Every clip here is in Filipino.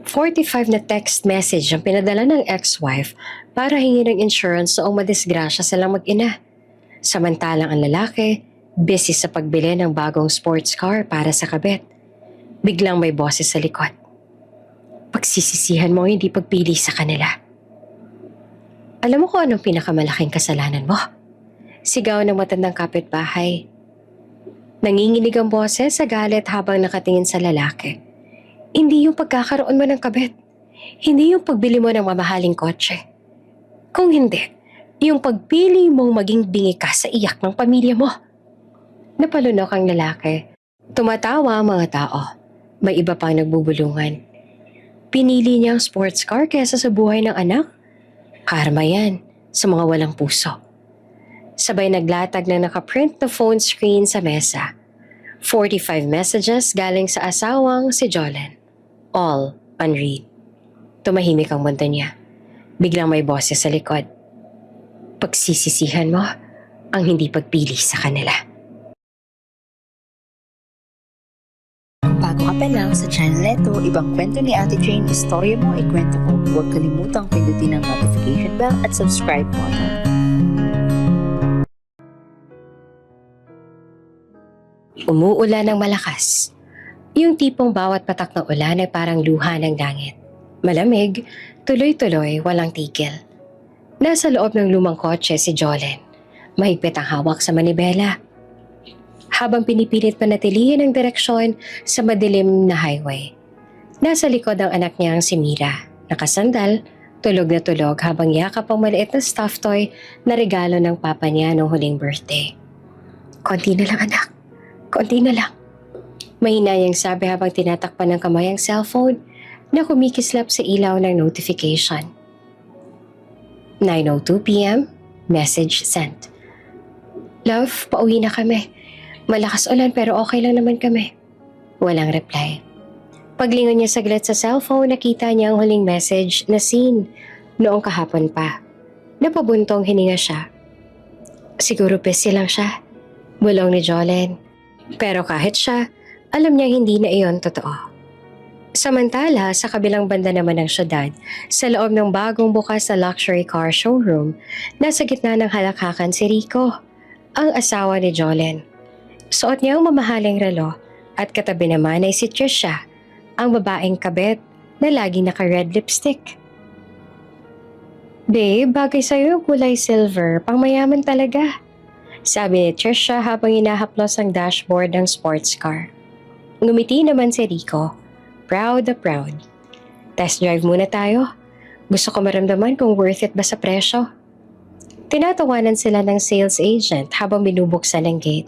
45 na text message ang pinadala ng ex-wife para hingin ng insurance noong madisgrasya silang mag-ina. Samantalang ang lalaki, busy sa pagbili ng bagong sports car para sa kabit. Biglang may boses sa likod. Pagsisisihan mo hindi pagpili sa kanila. Alam mo kung anong pinakamalaking kasalanan mo? Sigaw ng matandang kapitbahay. Nanginginig ang boses sa galit habang nakatingin sa lalaki. Hindi yung pagkakaroon mo ng kabit. Hindi yung pagbili mo ng mamahaling kotse. Kung hindi, yung pagpili mong maging bingi ka sa iyak ng pamilya mo. Napalunok ang lalaki. Tumatawa ang mga tao. May iba pang nagbubulungan. Pinili niya ang sports car kaysa sa buhay ng anak? Karma yan sa mga walang puso. Sabay naglatag na nakaprint na phone screen sa mesa. 45 messages galing sa asawang si Jolene. All unread. Tumahimik ang mundo niya. Biglang may boses sa likod. Pagsisisihan mo ang hindi pagpili sa kanila. Bago ka pa lang sa channel neto, ibang kwento ni Ate Jane, istorya mo, ikwento ko. Huwag kalimutang pindutin ang notification bell at subscribe button. Umuulan ng malakas. Yung tipong bawat patak ng ulan ay parang luha ng langit. Malamig, tuloy-tuloy, walang tigil. Nasa loob ng lumang kotse si Jolene. Mahigpit ang hawak sa manibela. Habang pinipilit panatilihin ang direksyon sa madilim na highway. Nasa likod ang anak niyang si Mira. Nakasandal, tulog na tulog habang yakap ang maliit na stuffed toy na regalo ng papa niya noong huling birthday. Konti na lang anak, konti na lang. Mahinayang sabi habang tinatakpan ng kamay ang cellphone na kumikislap sa ilaw ng notification. 9:02 p.m. Message sent. Love, pauwi na kami. Malakas ulan pero okay lang naman kami. Walang reply. Paglingon niya saglit sa cellphone, nakita niya ang huling message na seen noong kahapon pa. Napabuntong hininga siya. Siguro busy lang siya. Bulong ni Jolene. Pero kahit siya, alam niya hindi na iyon totoo. Samantala, sa kabilang banda naman ng syudad, sa loob ng bagong bukas na luxury car showroom, nasa gitna ng halakhakan si Rico, ang asawa ni Jolene. Suot niya ang mamahaling relo at katabi naman ay si Trisha, ang babaeng kabit na laging naka-red lipstick. Babe, bagay sa'yo yung kulay silver, pangmayaman talaga. Sabi ni Trisha habang hinahaplos ang dashboard ng sports car. Ngumiti naman si Rico. Proud na proud. Test drive muna tayo. Gusto ko maramdaman kung worth it ba sa presyo. Tinatawanan sila ng sales agent habang binubuksan ang gate.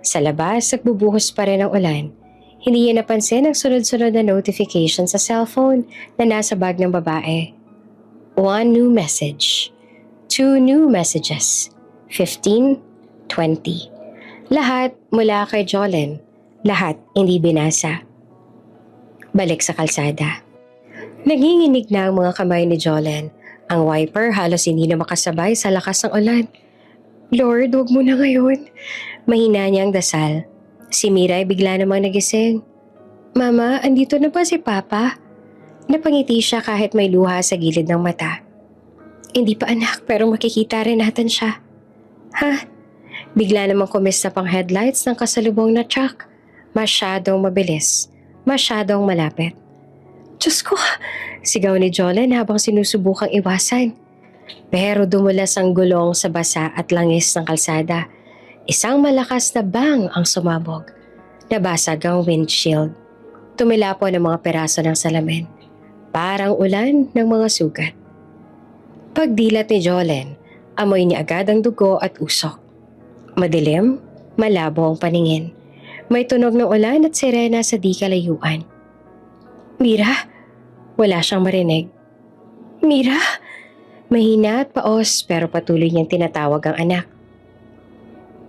Sa labas, nagbubuhos pa rin ang ulan. Hindi niya napansin ang sunod-sunod na notification sa cellphone na nasa bag ng babae. 1 new message. 2 new messages. 15, 20. Lahat mula kay Jolene. Lahat hindi binasa. Balik sa kalsada. Nanginginig na ang mga kamay ni Jolene. Ang wiper halos hindi na makasabay sa lakas ng ulan. Lord, huwag mo na ngayon. Mahina niyang dasal. Si Mira ay bigla namang nagising. Mama, andito na ba si Papa? Napangiti siya kahit may luha sa gilid ng mata. Hindi pa anak, pero makikita rin natin siya. Ha? Bigla namang kumistap ang headlights ng kasalubong na truck. Masyadong mabilis. Masyadong malapit. Diyos ko! Sigaw ni Jolene habang sinusubukang iwasan. Pero dumulas ang gulong sa basa at langis ng kalsada. Isang malakas na bang ang sumabog. Nabasag ang windshield. Tumilapo ng mga peraso ng salamin. Parang ulan ng mga sugat. Pagdilat ni Jolene, amoy niya agad ang dugo at usok. Madilim, malabo ang paningin. May tunog ng ulan at sirena sa di kalayuan. Mira? Wala siyang marinig. Mira? Mahina at paos pero patuloy niyang tinatawag ang anak.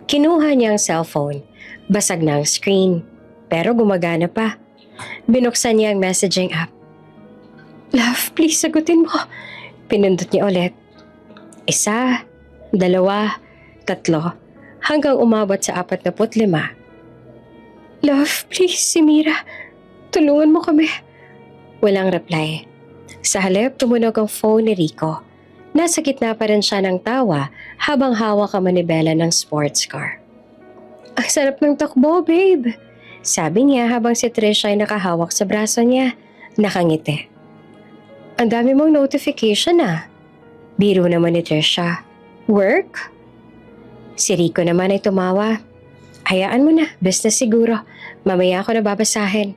Kinuha niya ang cellphone. Basag na ang screen. Pero gumagana pa. Binuksan niya ang messaging app. Love, please sagutin mo. Pinundot niya ulit. 1, 2, 3, hanggang umabot sa 45. Love, please, si Mira. Tulungan mo kami. Walang reply. Sa halip, tumunog ang phone ni Rico. Nasa gitna pa rin siya ng tawa habang hawak ang manibela ng sports car. Ang sarap ng takbo, babe! Sabi niya habang si Trisha ay nakahawak sa braso niya. Nakangiti. Ang dami mong notification ah. Biro naman ni Trisha. Work? Si Rico naman ay tumawa. Hayaan mo na, business siguro. Mamaya ako na babasahin.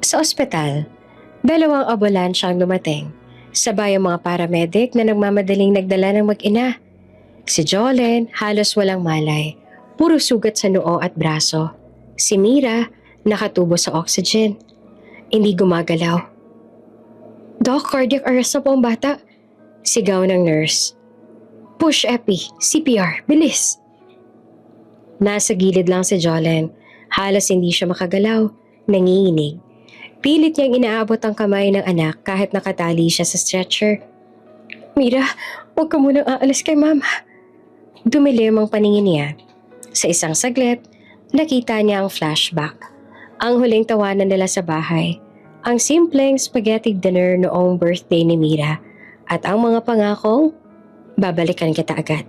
Sa ospital, 2 ambulansya ang dumating. Sabay ang mga paramedic na nagmamadaling nagdala ng mag-ina. Si Jolene halos walang malay. Puro sugat sa noo at braso. Si Mira nakatubo sa oxygen. Hindi gumagalaw. Doc, cardiac arrest na po ang bata. Sigaw ng nurse. Push epi, CPR, bilis. Nasa gilid lang si Jolene. Halos hindi siya makagalaw. Nanginginig. Pilit niyang inaabot ang kamay ng anak kahit nakatali siya sa stretcher. Mira, huwag ka munang aalis kay mama. Dumilim ang paningin niya. Sa isang saglit, nakita niya ang flashback. Ang huling tawanan nila sa bahay. Ang simpleng spaghetti dinner noong birthday ni Mira. At ang mga pangakong, babalikan kita agad.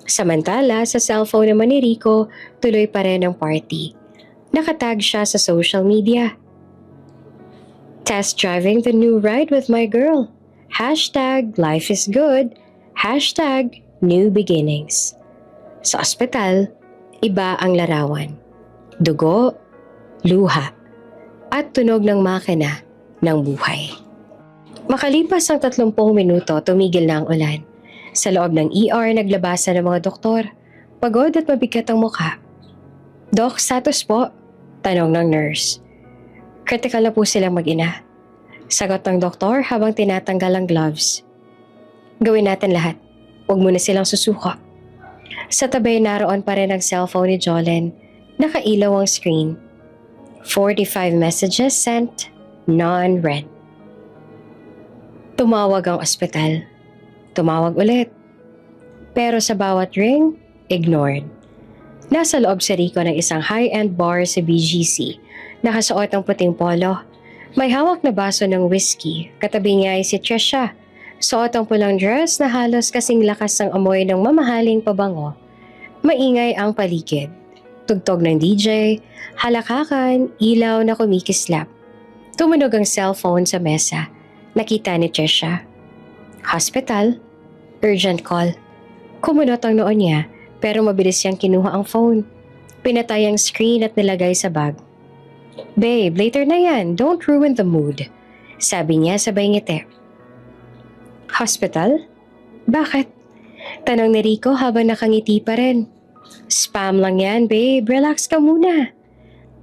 Samantala, sa cellphone naman ni Rico, tuloy pa rin ang party. Nakatag siya sa social media. Test driving the new ride with my girl. #life is good. #new beginnings. Sa ospital, iba ang larawan. Dugo, luha, at tunog ng makina ng buhay. Makalipas ang 30 minuto, tumigil na ang ulan. Sa loob ng ER, naglabasan ng mga doktor. Pagod at mabigat ang mukha. Doc, status po? Tanong ng nurse. Critical na po silang mag-ina. Sagot ng doktor habang tinatanggal ang gloves. Gawin natin lahat. Huwag muna silang susuko. Sa tabi naroon pa rin ang cellphone ni Jolene. Nakailaw ang screen. 45 messages sent, none read. Tumawag ang ospital. Tumawag ulit. Pero sa bawat ring, ignored. Nasa loob si Rico ng isang high-end bar sa BGC. Nakasuot ang puting polo. May hawak na baso ng whiskey. Katabi niya ay si Trisha. Suot ang pulang dress na halos kasing lakas ng amoy ng mamahaling pabango. Maingay ang paligid. Tugtog ng DJ, halakakan, ilaw na kumikislap. Tumunog ang cellphone sa mesa. Nakita ni Trisha. Hospital? Urgent call. Kumunot ang noon niya pero mabilis siyang kinuha ang phone. Pinatay ang screen at nilagay sa bag. Babe, later na yan. Don't ruin the mood. Sabi niya sabay ngiti. Hospital? Bakit? Tanong ni Rico habang nakangiti pa rin. Spam lang yan, babe. Relax ka muna.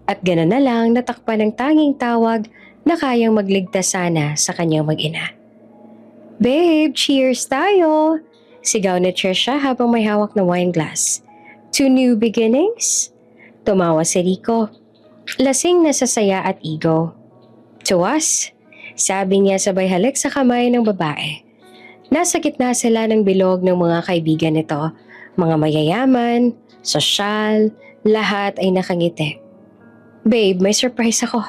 At gano'n na lang natakpan ng tanging tawag na kayang magligtas sana sa kanyang mag-ina. Babe, cheers tayo! Sigaw ni Trisha habang may hawak na wine glass. To new beginnings? Tumawa si Rico. Lasing na sa saya at ego. To us? Sabi niya sabay halik sa kamay ng babae. Nasa gitna sila ng bilog ng mga kaibigan nito. Mga mayayaman, sosyal, lahat ay nakangiti. Babe, may surprise ako.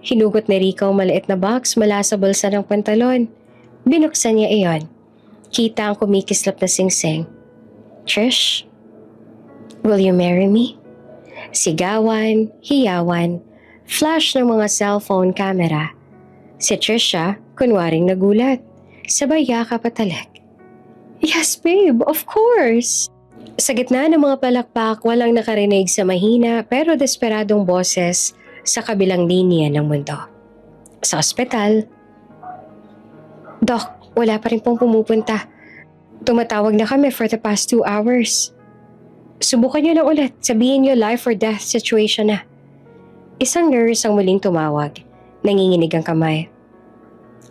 Hinugot ni Rico ang maliit na box mula sa bulsa ng pantalon. Binuksan niya iyon. Kita ang kumikislap na singsing. Trish, will you marry me? Sigawan, hiyawan, flash ng mga cellphone camera. Si Trisha, kunwaring nagulat. Sabay yakap at talik. Yes, babe, of course! Sa gitna ng mga palakpak, walang nakarinig sa mahina pero desperadong boses sa kabilang linya ng mundo. Sa ospital, Doc, wala pa rin pong pumupunta. Tumatawag na kami for the past 2 hours. Subukan niyo na ulit. Sabihin niyo life or death situation na. Isang nurse ang muling tumawag. Nanginginig ang kamay.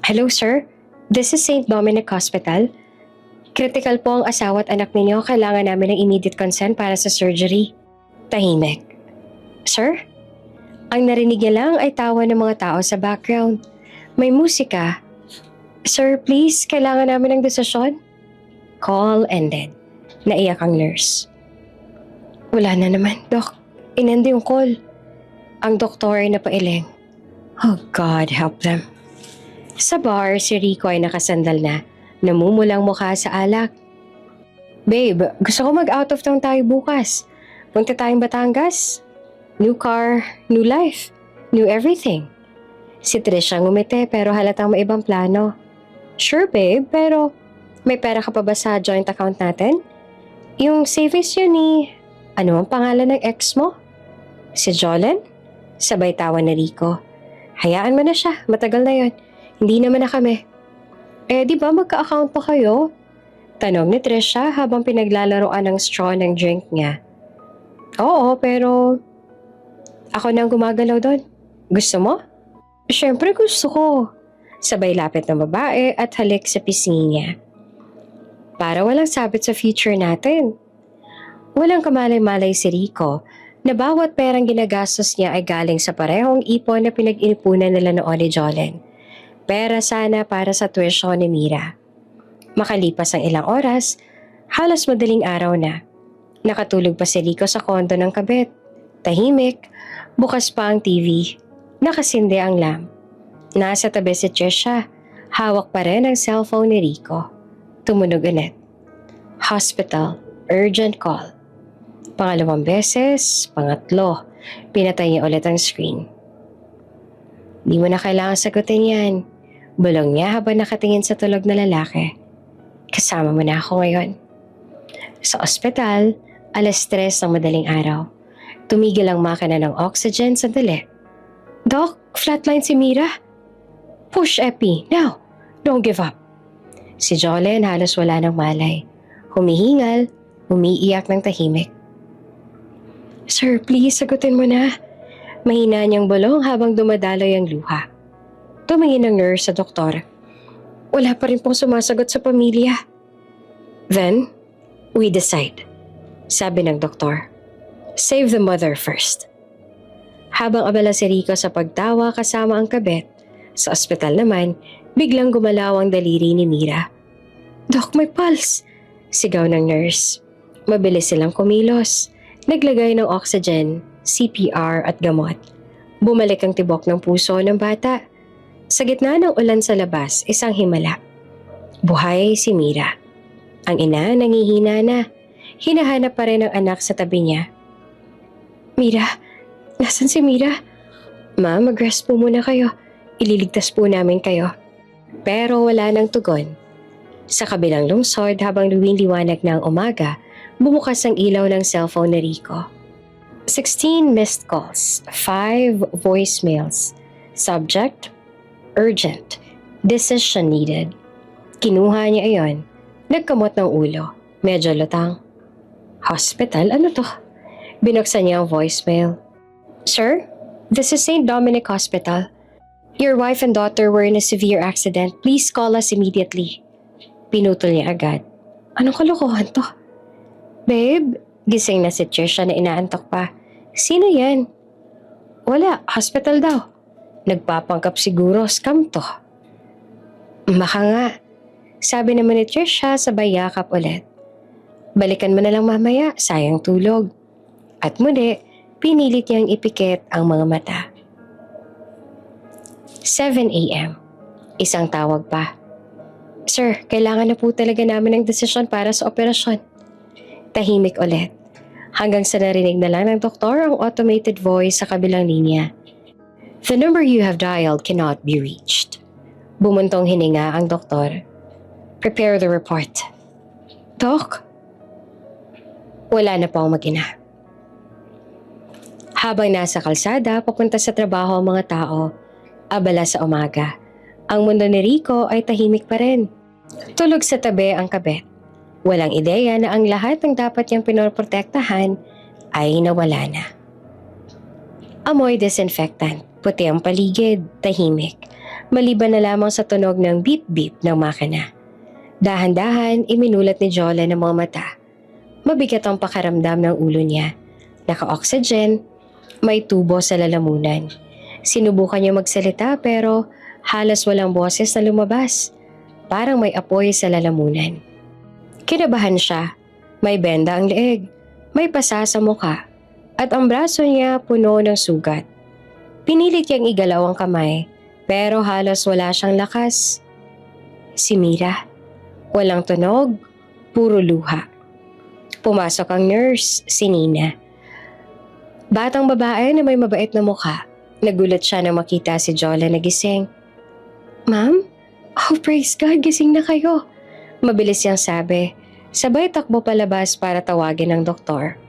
Hello, sir. This is St. Dominic Hospital. Critical po ang asawa at anak ninyo. Kailangan namin ng immediate consent para sa surgery. Tahimik. Sir? Ang narinig niya lang ay tawa ng mga tao sa background. May musika. Sir, please, kailangan namin ng desisyon. Call ended. Naiyak ang nurse. Wala na naman, Doc. Inend yung call. Ang doktor ay napailing. Oh God, help them. Sa bar, si Rico ay nakasandal na, namumulang mukha sa alak. Babe, gusto ko mag-out of town tayo bukas. Punta tayong Batangas. New car, new life, new everything. Si Trisha ngumiti pero halatang may ibang plano. Sure babe, pero may pera ka pa ba sa joint account natin? Yung savings yun ni... Ano ang pangalan ng ex mo? Si Jolen? Sabay tawa ni Rico. Hayaan mo na siya, matagal na yon. Hindi naman na kami. Di ba magka-account pa kayo? Tanong ni Trisha habang pinaglalaroan ng straw ng drink niya. Oo, pero ako nang gumagalaw doon. Gusto mo? Siyempre gusto ko. Sabay lapit ng babae at halik sa pisngi niya. Para walang sabit sa future natin. Walang kamalay-malay si Rico na bawat perang ginagastos niya ay galing sa parehong ipon na pinag-inipunan nila noon ni Jolen. Pera sana para sa tuition ni Mira. Makalipas ang ilang oras, halos madaling araw na. Nakatulog pa si Rico sa kondo ng kabit. Tahimik, bukas pa ang TV. Nakasindi ang lamp. Nasa tabi si Trisha, hawak pa rin ang cellphone ni Rico. Tumunog ulit. Hospital, urgent call. Pangalawang beses, pangatlo, pinatay niya ulit ang screen. Di mo na kailangan sagutin yan. Bulong niya habang nakatingin sa tulog na lalaki. Kasama mo na ako ngayon. Sa ospital, 3:00 ng madaling araw. Tumigil ang makina ng oxygen sandali. Doc, flatline si Mira. Push epi, now. Don't give up. Si Jolen halos wala ng malay. Humihingal, umiiyak ng tahimik. Sir, please, sagutin mo na. Mahina niyang bulong habang dumadaloy ang luha. Tumingin ang nurse sa doktor. Wala pa rin pong sumasagot sa pamilya. Then, we decide. Sabi ng doktor. Save the mother first. Habang abala si Rico sa pagtawa kasama ang kabit, sa ospital naman, biglang gumalaw ang daliri ni Mira. Doc, may pulse! Sigaw ng nurse. Mabilis silang kumilos. Naglagay ng oxygen, CPR at gamot. Bumalik ang tibok ng puso ng bata. Sa gitna ng ulan sa labas, isang himala. Buhay si Mira. Ang ina nangihina na. Hinahanap pa rin ang anak sa tabi niya. Mira, nasan si Mira? Ma, mag-rest po muna kayo. Ililigtas po namin kayo. Pero wala nang tugon. Sa kabilang lungsod habang luwing-liwanag na ang umaga, bumukas ang ilaw ng cellphone ni Rico. 16 missed calls, 5 voicemails. Subject, urgent, decision needed. Kinuha niya iyon. Nagkamot ng ulo. Medyo lutang. Hospital? Ano to? Binuksan niya ang voicemail. Sir, this is St. Dominic Hospital. Your wife and daughter were in a severe accident. Please call us immediately. Pinutol niya agad. Anong kalokohan to? Babe, gising na si Trisha na inaantok pa. Sino yan? Wala, hospital daw. Nagpapangkap siguro, scam to. Baka nga. Sabi naman ni Trisha sabay yakap ulit. Balikan mo na lang mamaya, sayang tulog. At muli, pinilit niyang ipikit ang mga mata. 7 a.m. Isang tawag pa. Sir, kailangan na po talaga namin ng desisyon para sa operasyon. Tahimik ulit. Hanggang sa narinig na lang ng doktor ang automated voice sa kabilang linya. The number you have dialed cannot be reached. Bumuntong hininga ang doktor. Prepare the report. Doc? Wala na po ang mag-ina. Habang nasa kalsada, papunta sa trabaho ang mga tao, abala sa umaga. Ang mundo ni Rico ay tahimik pa rin. Tulog sa tabi ang kabit. Walang ideya na ang lahat ng dapat niyang pinoprotektahan ay nawala na. Amoy disinfectant, puti ang paligid, tahimik. Maliban na lamang sa tunog ng beep-beep ng makina. Dahan-dahan, iminulat ni Jolen ang mga mata. Mabigat ang pakaramdam ng ulo niya. Naka-oxygen, may tubo sa lalamunan. Sinubukan niya magsalita pero halos walang boses na lumabas. Parang may apoy sa lalamunan. Kinabahan siya. May benda ang leeg, may pasa sa mukha, at ang braso niya puno ng sugat. Pinilit niyang igalaw ang kamay, pero halos wala siyang lakas. Si Mira. Walang tunog, puro luha. Pumasok ang nurse, si Nina. Batang babae na may mabait na mukha. Nagulat siya nang makita si Jolene na gising. Ma'am? Oh, praise God, gising na kayo. Mabilis siyang sabi. Sabay takbo palabas para tawagin ang doktor.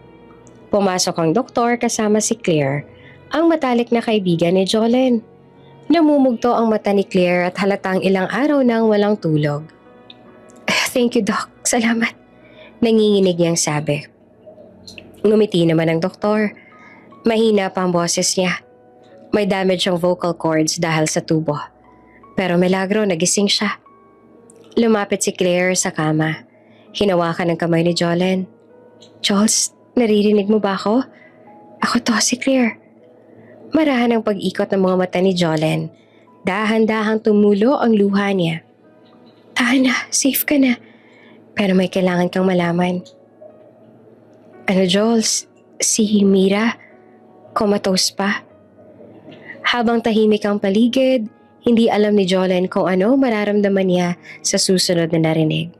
Pumasok ang doktor kasama si Claire, ang matalik na kaibigan ni Jolene. Namumugto ang mata ni Claire at halatang ilang araw nang walang tulog. Thank you, Doc. Salamat. Nanginginig niyang sabi. Ngumiti naman ang doktor. Mahina pa ang boses niya. May damage ang vocal cords dahil sa tubo. Pero milagro, nagising siya. Lumapit si Claire sa kama. Hinawakan ang kamay ni Jolene. Jules, naririnig mo ba ako? Ako to, si Claire. Marahan ang pag-ikot ng mga mata ni Jolene. Dahan-dahang tumulo ang luha niya. Tahan na, safe ka na. Pero may kailangan kang malaman. Ano, Jules? Si Mira? Comatose pa? Habang tahimik ang paligid, hindi alam ni Jolene kung ano mararamdaman niya sa susunod na narinig.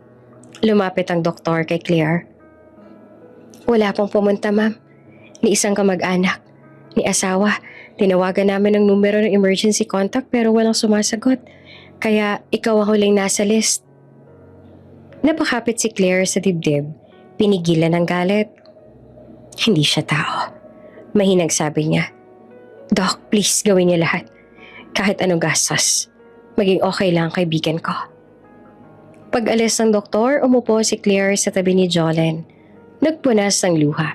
Lumapit ang doktor kay Claire. Wala pong pumunta, ma'am. Ni isang kamag-anak, ni asawa. Tinawagan namin ang numero ng emergency contact pero walang sumasagot. Kaya ikaw ang huling nasa list. Napakapit si Claire sa dibdib. Pinigilan ng galit. Hindi siya tao. Mahinang sabi niya. Doc, please gawin niya lahat. Kahit anong gastos. Maging okay lang kaibigan ko. Pag-alis ng doktor, umupo si Claire sa tabi ni Jolene. Nagpunas ng luha.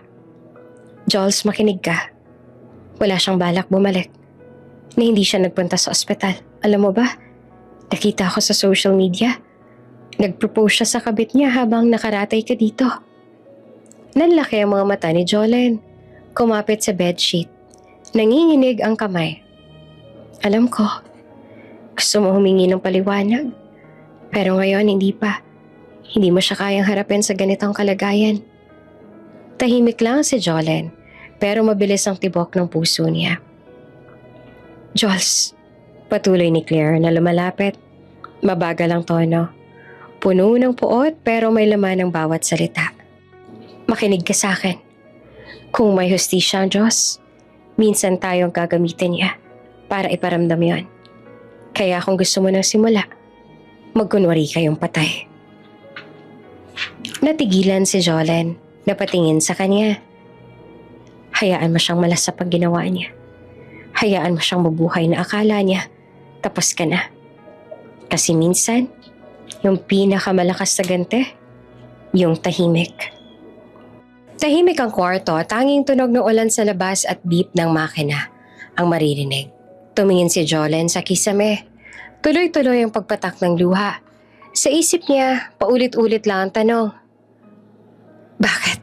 Jules, makinig ka. Wala siyang balak bumalik. Na hindi siya nagpunta sa ospital. Alam mo ba? Nakita ko sa social media. Nag-propose siya sa kabit niya habang nakaratay ka dito. Nanlaki ang mga mata ni Jolene. Kumapit sa bedsheet. Nanginginig ang kamay. Alam ko, gusto mo humingi ng paliwanag. Pero ngayon hindi pa. Hindi mo siya kayang harapin sa ganitong kalagayan. Tahimik lang si Jolene, pero mabilis ang tibok ng puso niya. Jules, patuloy ni Claire na lumalapit. Mabagal ang tono. Puno ng puot pero may laman ng bawat salita. Makinig ka sa akin. Kung may hustisya ang Diyos, minsan tayong gagamitin niya para iparamdam yon. Kaya kung gusto mo nang simula, magkunwari kayong patay. Natigilan si Jolene, napatingin sa kanya. Hayaan mo siyang malas sa pag ginawa niya. Hayaan mo siyang mabuhay na akala niya, tapos ka na. Kasi minsan, yung pinakamalakas na gante, yung tahimik. Tahimik ang kwarto, tanging tunog ng ulan sa labas at beep ng makina ang maririnig. Tumingin si Jolene sa kisame. Tuloy-tuloy ang pagpatak ng luha. Sa isip niya, paulit-ulit lang ang tanong. Bakit?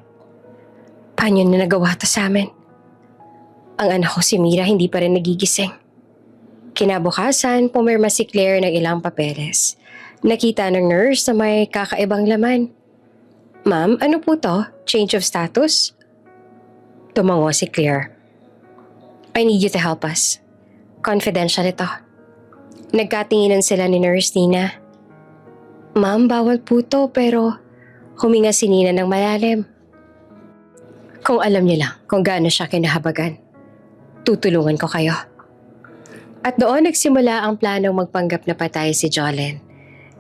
Paano na nagawa to sa amin? Ang anak ko si Mira hindi pa rin nagigising. Kinabukasan, pumirma si Claire ng ilang papeles. Nakita ng nurse na may kakaibang laman. Ma'am, ano po to? Change of status? Tumango si Claire. I need you to help us. Confidential ito. Nagkatinginan sila ni Nurse Nina. Ma'am, bawal po to pero huminga si Nina ng malalim. Kung alam niyo lang kung gaano siya kinahabagan, tutulungan ko kayo. At doon nagsimula ang planong magpanggap na patay si Jolene.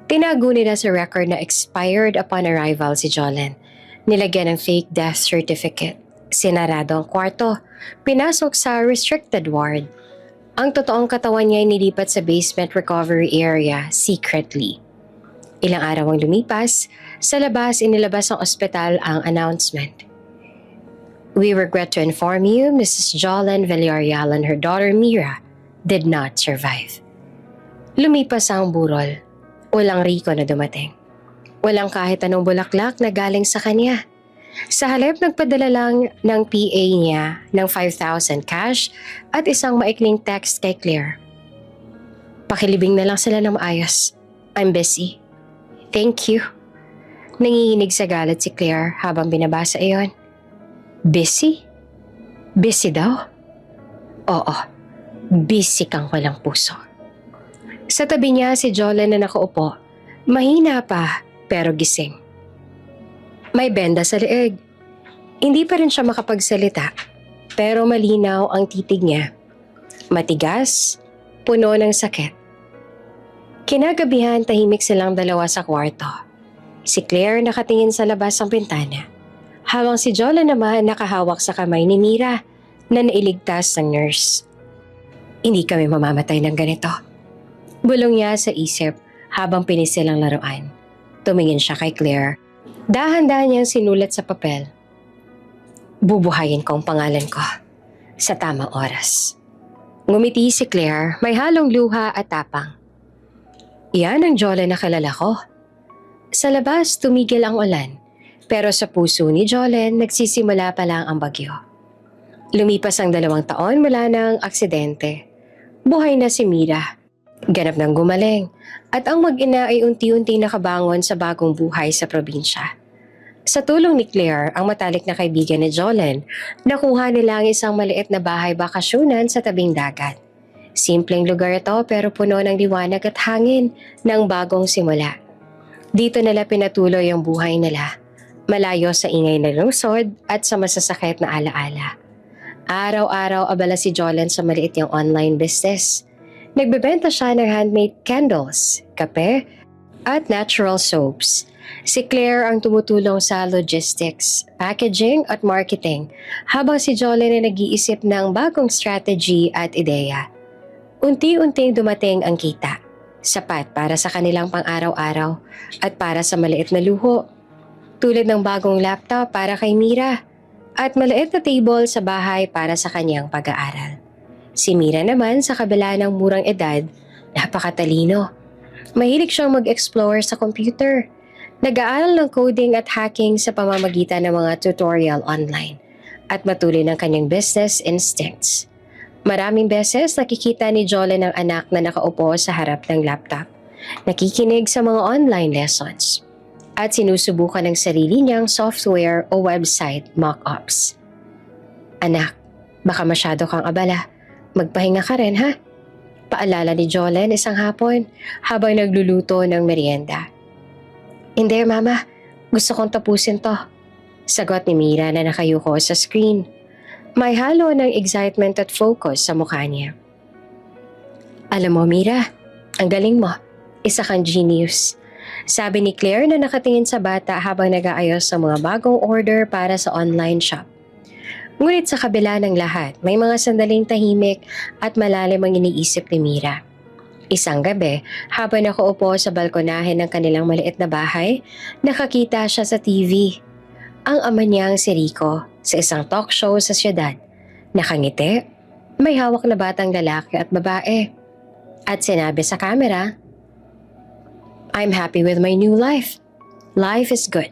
Tinago nila sa record na expired upon arrival si Jolene. Nilagyan ng fake death certificate. Sinarado ang kwarto. Pinasok sa restricted ward. Ang totoong katawan niya ay nilipat sa basement recovery area secretly. Ilang araw ang lumipas, sa labas inilabas ng ospital ang announcement. We regret to inform you, Mrs. Jolene Villarreal and her daughter Mira did not survive. Lumipas ang burol. Walang Rico na dumating. Walang kahit anong bulaklak na galing sa kanya. Sa halip nagpadala lang ng PA niya ng 5,000 cash at isang maikling text kay Claire. Pakilibing na lang sila ng maayos. I'm busy. Thank you. Nanginginig sa galit si Claire habang binabasa iyon. Busy? Busy daw? Oo. Bisik ang walang puso. Sa tabi niya si Jolene na nakaupo. Mahina pa, pero gising. May benda sa leeg. Hindi pa rin siya makapagsalita, pero malinaw ang titig niya. Matigas, puno ng sakit. Kinagabihan, tahimik silang dalawa sa kwarto. Si Claire nakatingin sa labas ng bintana, habang si Jolene naman nakahawak sa kamay ni Mira na nailigtas ng nurse. Hindi kami mamamatay ng ganito. Bulong niya sa isip habang pinisil ang laruan. Tumingin siya kay Claire. Dahan-dahan niyang sinulat sa papel. Bubuhayin ko ang pangalan ko sa tamang oras. Ngumiti si Claire, may halong luha at tapang. Iyan ang Jolene na kilala ko. Sa labas, tumigil ang ulan. Pero sa puso ni Jolene, nagsisimula pa lang ang bagyo. Lumipas ang 2 taon mula ng aksidente. Buhay na si Mira. Ganap ng gumaling. At ang mag-ina ay unti-unti nakabangon sa bagong buhay sa probinsya. Sa tulong ni Claire, ang matalik na kaibigan ni Jolene, nakuha nila ang isang maliit na bahay bakasyunan sa tabing dagat. Simpleng lugar ito pero puno ng liwanag at hangin ng bagong simula. Dito nila pinatuloy ang buhay nila, malayo sa ingay ng lungsod at sa masasakit na alaala. Araw-araw abala si Jolene sa maliit niyang online business. Nagbebenta siya ng handmade candles, kape, at natural soaps. Si Claire ang tumutulong sa logistics, packaging at marketing habang si Jolene ay nag-iisip ng bagong strategy at ideya. Unti-unting dumating ang kita, sapat para sa kanilang pang-araw-araw at para sa maliit na luho. Tulad ng bagong laptop para kay Mira at maliit na table sa bahay para sa kanyang pag-aaral. Si Mira naman sa kabila ng murang edad, napakatalino. Mahilig siyang mag-explore sa computer. Nag-aaral ng coding at hacking sa pamamagitan ng mga tutorial online at matuloy ng kanyang business instincts. Maraming beses nakikita ni Jolene ang anak na nakaupo sa harap ng laptop, nakikinig sa mga online lessons, at sinusubukan ng sarili niyang software o website mock-ups. Anak, baka masyado kang abala. Magpahinga ka rin ha? Paalala ni Jolene isang hapon habang nagluluto ng merienda. Hindi mama, gusto kong tapusin to. Sagot ni Mira na nakayuko sa screen. May halo ng excitement at focus sa mukha niya. Alam mo Mira, ang galing mo. Isa kang genius. Sabi ni Claire na nakatingin sa bata habang nag-aayos sa mga bagong order para sa online shop. Ngunit sa kabila ng lahat, may mga sandaling tahimik at malalim ang iniisip ni Mira. Isang gabi, habang nakaupo sa balkonahe ng kanilang maliit na bahay, nakakita siya sa TV. Ang ama niyang si Rico sa isang talk show sa siyudad. Nakangiti, may hawak na batang lalaki at babae. At sinabi sa camera, I'm happy with my new life. Life is good.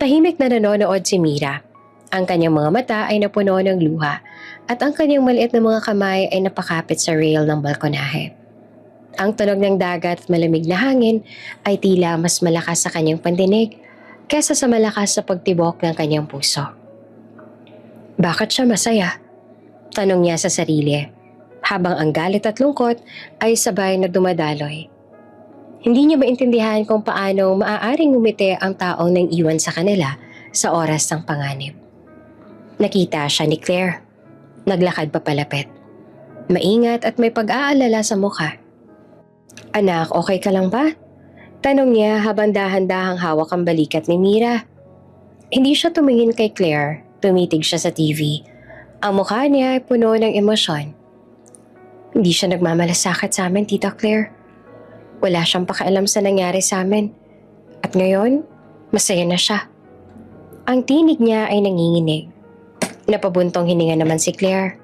Tahimik na nanonood si Mira. Ang kanyang mga mata ay napuno ng luha at ang kanyang maliit na mga kamay ay napakapit sa rail ng balkonahe. Ang tunog ng dagat at malamig na hangin ay tila mas malakas sa kanyang pandinig kesa sa malakas sa pagtibok ng kanyang puso. Bakit siya masaya? Tanong niya sa sarili, habang ang galit at lungkot ay sabay na dumadaloy. Hindi niya maintindihan kung paano maaaring ngumiti ang taong nang iwan sa kanila sa oras ng panganib. Nakita siya ni Claire. Naglakad pa palapit. Maingat at may pag-aalala sa mukha. Anak, okay ka lang ba? Tanong niya habang dahan-dahang hawak ang balikat ni Mira. Hindi siya tumingin kay Claire, tumitig siya sa TV. Ang mukha niya ay puno ng emosyon. Hindi siya nagmamalasakit sa amin, Tita Claire. Wala siyang pakialam sa nangyari sa amin. At ngayon, masaya na siya. Ang tinig niya ay nanginginig. Napabuntong hininga naman si Claire.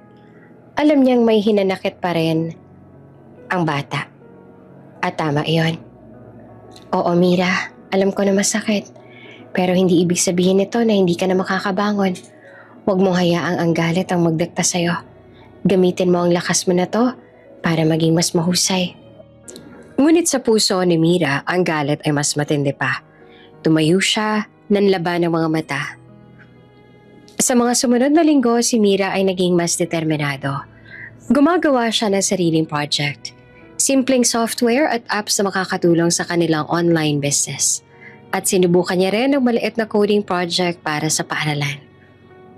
Alam niyang may hinanakit pa rin ang bata. At tama iyon. Oo Mira, alam ko na masakit. Pero hindi ibig sabihin nito na hindi ka na makakabangon. Huwag mong hayaang ang galit ang magdikta sa'yo. Gamitin mo ang lakas mo na to para maging mas mahusay. Ngunit sa puso ni Mira, ang galit ay mas matindi pa. Tumayo siya, nanlaba ng mga mata. Sa mga sumunod na linggo, si Mira ay naging mas determinado. Gumagawa siya ng sariling project. Simpleng software at apps na makakatulong sa kanilang online business. At sinubukan niya rin ng maliit na coding project para sa paaralan.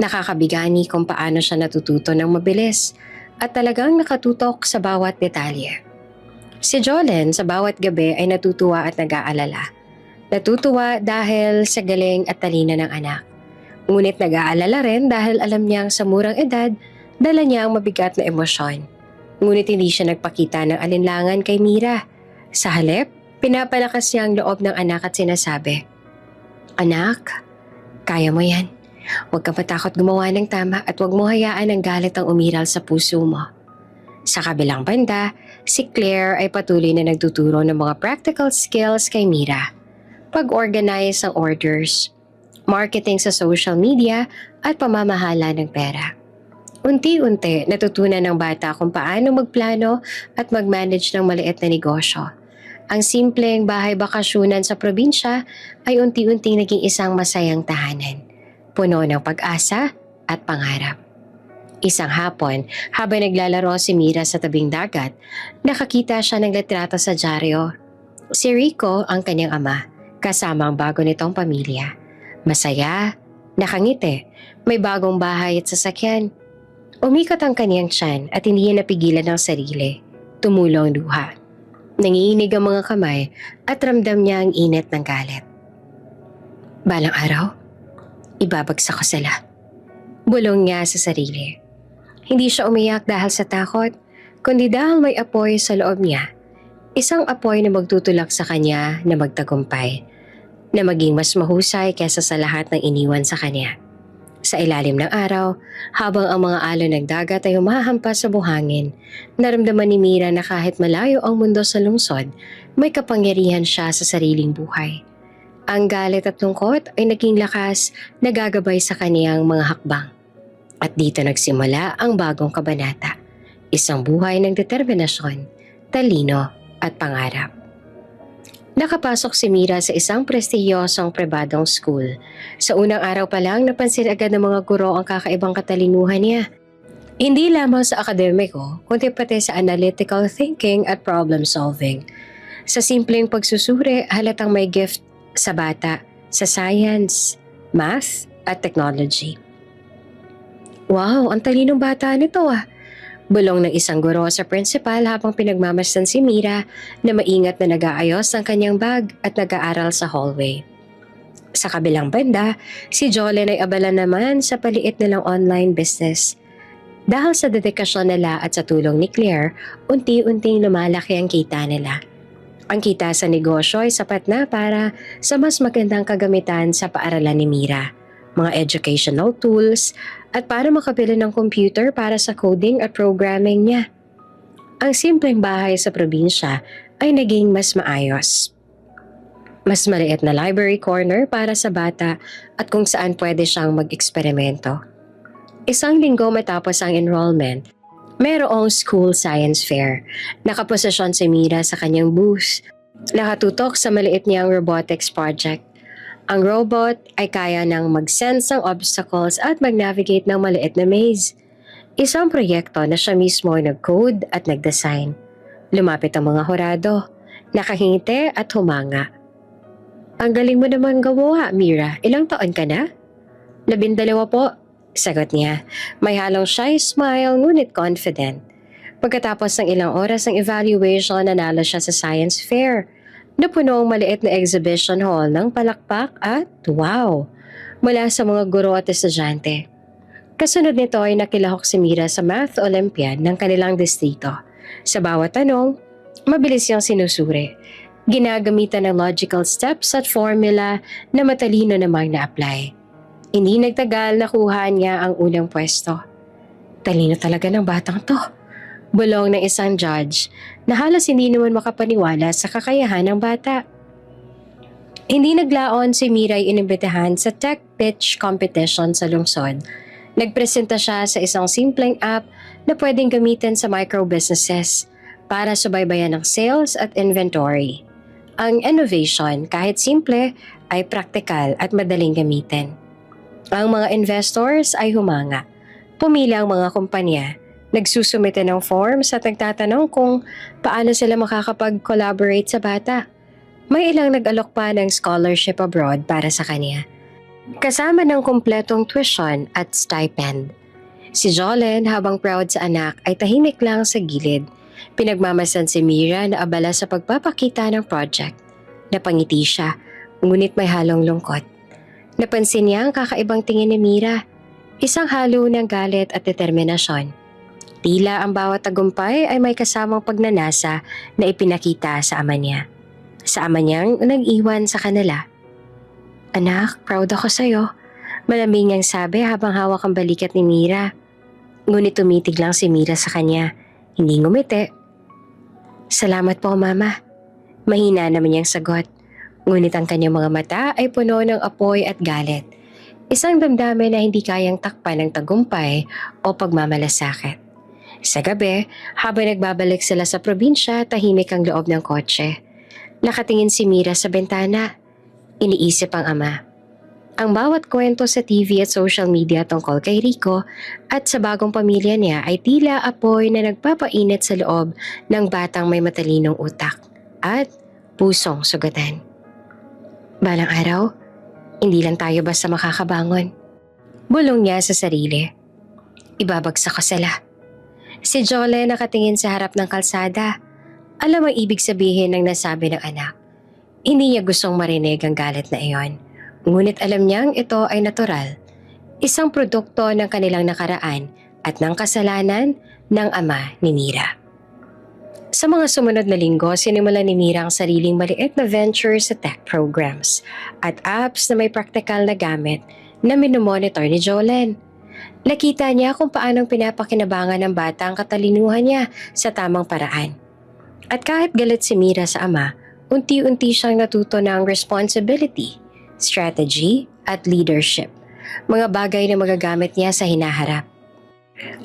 Nakakabigani kung paano siya natututo ng mabilis at talagang nakatutok sa bawat detalye. Si Jolene sa bawat gabi ay natutuwa at nag-aalala. Natutuwa dahil sa galing at talino ng anak. Ngunit nag-aalala rin dahil alam niyang sa murang edad, dala niya ang mabigat na emosyon. Ngunit hindi siya nagpakita ng alinlangan kay Mira. Sa halip, pinapalakas niya ang loob ng anak at sinasabi, "Anak, kaya mo yan. Huwag kang matakot gumawa ng tama at huwag mo hayaan ang galit ang umiral sa puso mo." Sa kabilang banda, si Claire ay patuloy na nagtuturo ng mga practical skills kay Mira. Pag-organize ng orders, marketing sa social media at pamamahala ng pera. Unti-unti natutunan ng bata kung paano magplano at mag-manage ng maliit na negosyo. Ang simpleng bahay bakasyunan sa probinsya ay unti-unting naging isang masayang tahanan, puno ng pag-asa at pangarap. Isang hapon, habang naglalaro si Mira sa tabing dagat, nakakita siya ng litrato sa dyaryo. Si Rico ang kanyang ama, kasama ang bago nitong pamilya. Masaya, nakangiti, may bagong bahay at sasakyan. Umikot ang kanyang tiyan at hindi niya napigilan ang sarili. Tumulo ang luha. Nangiinig ang mga kamay at ramdam niya ang init ng galit. Balang araw, ibabagsak ko sila. Bulong niya sa sarili. Hindi siya umiyak dahil sa takot, kundi dahil may apoy sa loob niya. Isang apoy na magtutulak sa kanya na magtagumpay, na maging mas mahusay kaysa sa lahat ng iniwan sa kanya. Sa ilalim ng araw, habang ang mga alon ng dagat ay humahampas sa buhangin, naramdaman ni Mira na kahit malayo ang mundo sa lungsod, may kapangyarihan siya sa sariling buhay. Ang galit at lungkot ay naging lakas na gagabay sa kaniyang mga hakbang. At dito nagsimula ang bagong kabanata, isang buhay ng determinasyon, talino at pangarap. Nakapasok si Mira sa isang prestihiyosong pribadong school. Sa unang araw pa lang, napansin agad ng mga guro ang kakaibang katalinuhan niya. Hindi lamang sa akademiko, kundi pati sa analytical thinking at problem solving. Sa simpleng pagsusuri, halatang may gift sa bata sa science, math at technology. Wow, ang talinong bata nito ah! Bulong ng isang guro sa principal habang pinagmamasdan si Mira na maingat na nag-aayos ng kanyang bag at nag-aaral sa hallway. Sa kabilang banda, si Jolene ay abala naman sa paliit nilang online business. Dahil sa dedikasyon nila at sa tulong ni Claire, unti-unting lumalaki ang kita nila. Ang kita sa negosyo ay sapat na para sa mas magandang kagamitan sa paaralan ni Mira, mga educational tools, at para makabili ng computer para sa coding at programming niya. Ang simpleng bahay sa probinsya ay naging mas maayos. Mas maliit na library corner para sa bata at kung saan pwede siyang mag-eksperimento. Isang linggo matapos ang enrollment, mayroong school science fair. Nakaposisyon si Mira sa kanyang booth. Nakatutok sa maliit niyang robotics project. Ang robot ay kaya nang mag-sense ng obstacles at mag-navigate ng maliit na maze. Isang proyekto na siya mismo ay nag-code at nag-design. Lumapit ang mga hurado, nakahingiti at humanga. "Ang galing mo naman gawa, Mira. Ilang taon ka na?" 12 po, sagot niya. May halong shy smile ngunit confident. Pagkatapos ng ilang oras ng evaluation, nanalo siya sa science fair. Napuno ang maliit na exhibition hall ng palakpak at wow! Mula sa mga guro at estudyante. Kasunod nito ay nakilahok si Mira sa Math Olympiad ng kanilang distrito. Sa bawat tanong, mabilis siyang sinusuri. Ginagamitan ng logical steps at formula na matalino namang na-apply. Hindi nagtagal nakuha niya ang unang pwesto. Talino talaga ng batang to. Bulong ng isang judge na halos hindi naman makapaniwala sa kakayahan ng bata. Hindi naglaon si Mira ay inimbitahan sa tech pitch competition sa lungsod. Nagpresenta siya sa isang simpleng app na pwedeng gamitin sa micro-businesses para subaybayan ng sales at inventory. Ang innovation, kahit simple, ay praktikal at madaling gamitin. Ang mga investors ay humanga. Pumila ang mga kumpanya Nagsusumite ng forms at nagtatanong kung paano sila makakapag-collaborate sa bata. May ilang nag-alok pa ng scholarship abroad para sa kanya. Kasama ng kumpletong tuition at stipend. Si Jolene, habang proud sa anak, ay tahimik lang sa gilid. Pinagmamasan si Mira na abala sa pagpapakita ng project. Napangiti siya, ngunit may halong lungkot. Napansin niya ang kakaibang tingin ni Mira. Isang halo ng galit at determinasyon. Tila ang bawat tagumpay ay may kasamang pagnanasa na ipinakita sa ama niya. Sa ama niyang nag-iwan sa kanila. "Anak, proud ako sa'yo," malamig niyang sabi habang hawak ang balikat ni Mira. Ngunit tumitig lang si Mira sa kanya, hindi ngumiti. "Salamat po, Mama." Mahina naman niyang sagot. Ngunit ang kanyang mga mata ay puno ng apoy at galit. Isang damdamin na hindi kayang takpan ng tagumpay o pagmamalasakit. Sa gabi, habang nagbabalik sila sa probinsya, tahimik ang loob ng kotse. Nakatingin si Mira sa bintana. Iniisip ang ama. Ang bawat kwento sa TV at social media tungkol kay Rico at sa bagong pamilya niya ay tila apoy na nagpapainit sa loob ng batang may matalinong utak at pusong sugatan. Balang araw, hindi lang tayo basta makakabangon. Bulong niya sa sarili. Ibabagsak ko sila. Si Jolene nakatingin sa harap ng kalsada. Alam ang ibig sabihin ng nasabi ng anak. Hindi niya gustong marinig ang galit na iyon. Ngunit alam niyang ito ay natural. Isang produkto ng kanilang nakaraan at ng kasalanan ng ama ni Mira. Sa mga sumunod na linggo, sinimulan ni Mira ang sariling maliit na venture sa tech programs at apps na may praktikal na gamit na minomonitor ni Jolene. Nakita niya kung paanong pinapakinabangan ng bata ang katalinuhan niya sa tamang paraan. At kahit galit si Mira sa ama, unti-unti siyang natuto ng responsibility, strategy, at leadership. Mga bagay na magagamit niya sa hinaharap.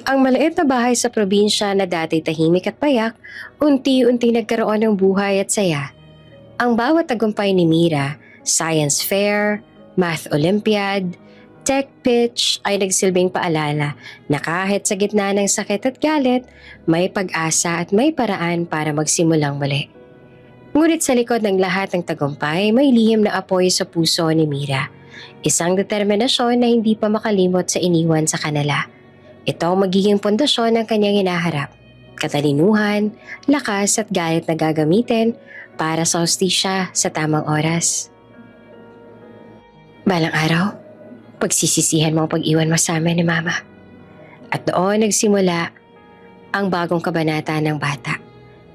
Ang maliit na bahay sa probinsya na dati tahimik at payak, unti-unti nagkaroon ng buhay at saya. Ang bawat tagumpay ni Mira, science fair, math olympiad, tech pitch ay nagsilbing paalala na kahit sa gitna ng sakit at galit, may pag-asa at may paraan para magsimulang muli. Ngunit sa likod ng lahat ng tagumpay, may lihim na apoy sa puso ni Mira. Isang determinasyon na hindi pa makalimot sa iniwan sa kanila. Ito ang magiging pundasyon ng kanyang hinaharap. Katalinuhan, lakas at galit na gagamitin para sa hustisya sa tamang oras. Balang araw, pagsisisihan mo ang pag-iwan mo sa amin ni Mama. At doon nagsimula ang bagong kabanata ng bata.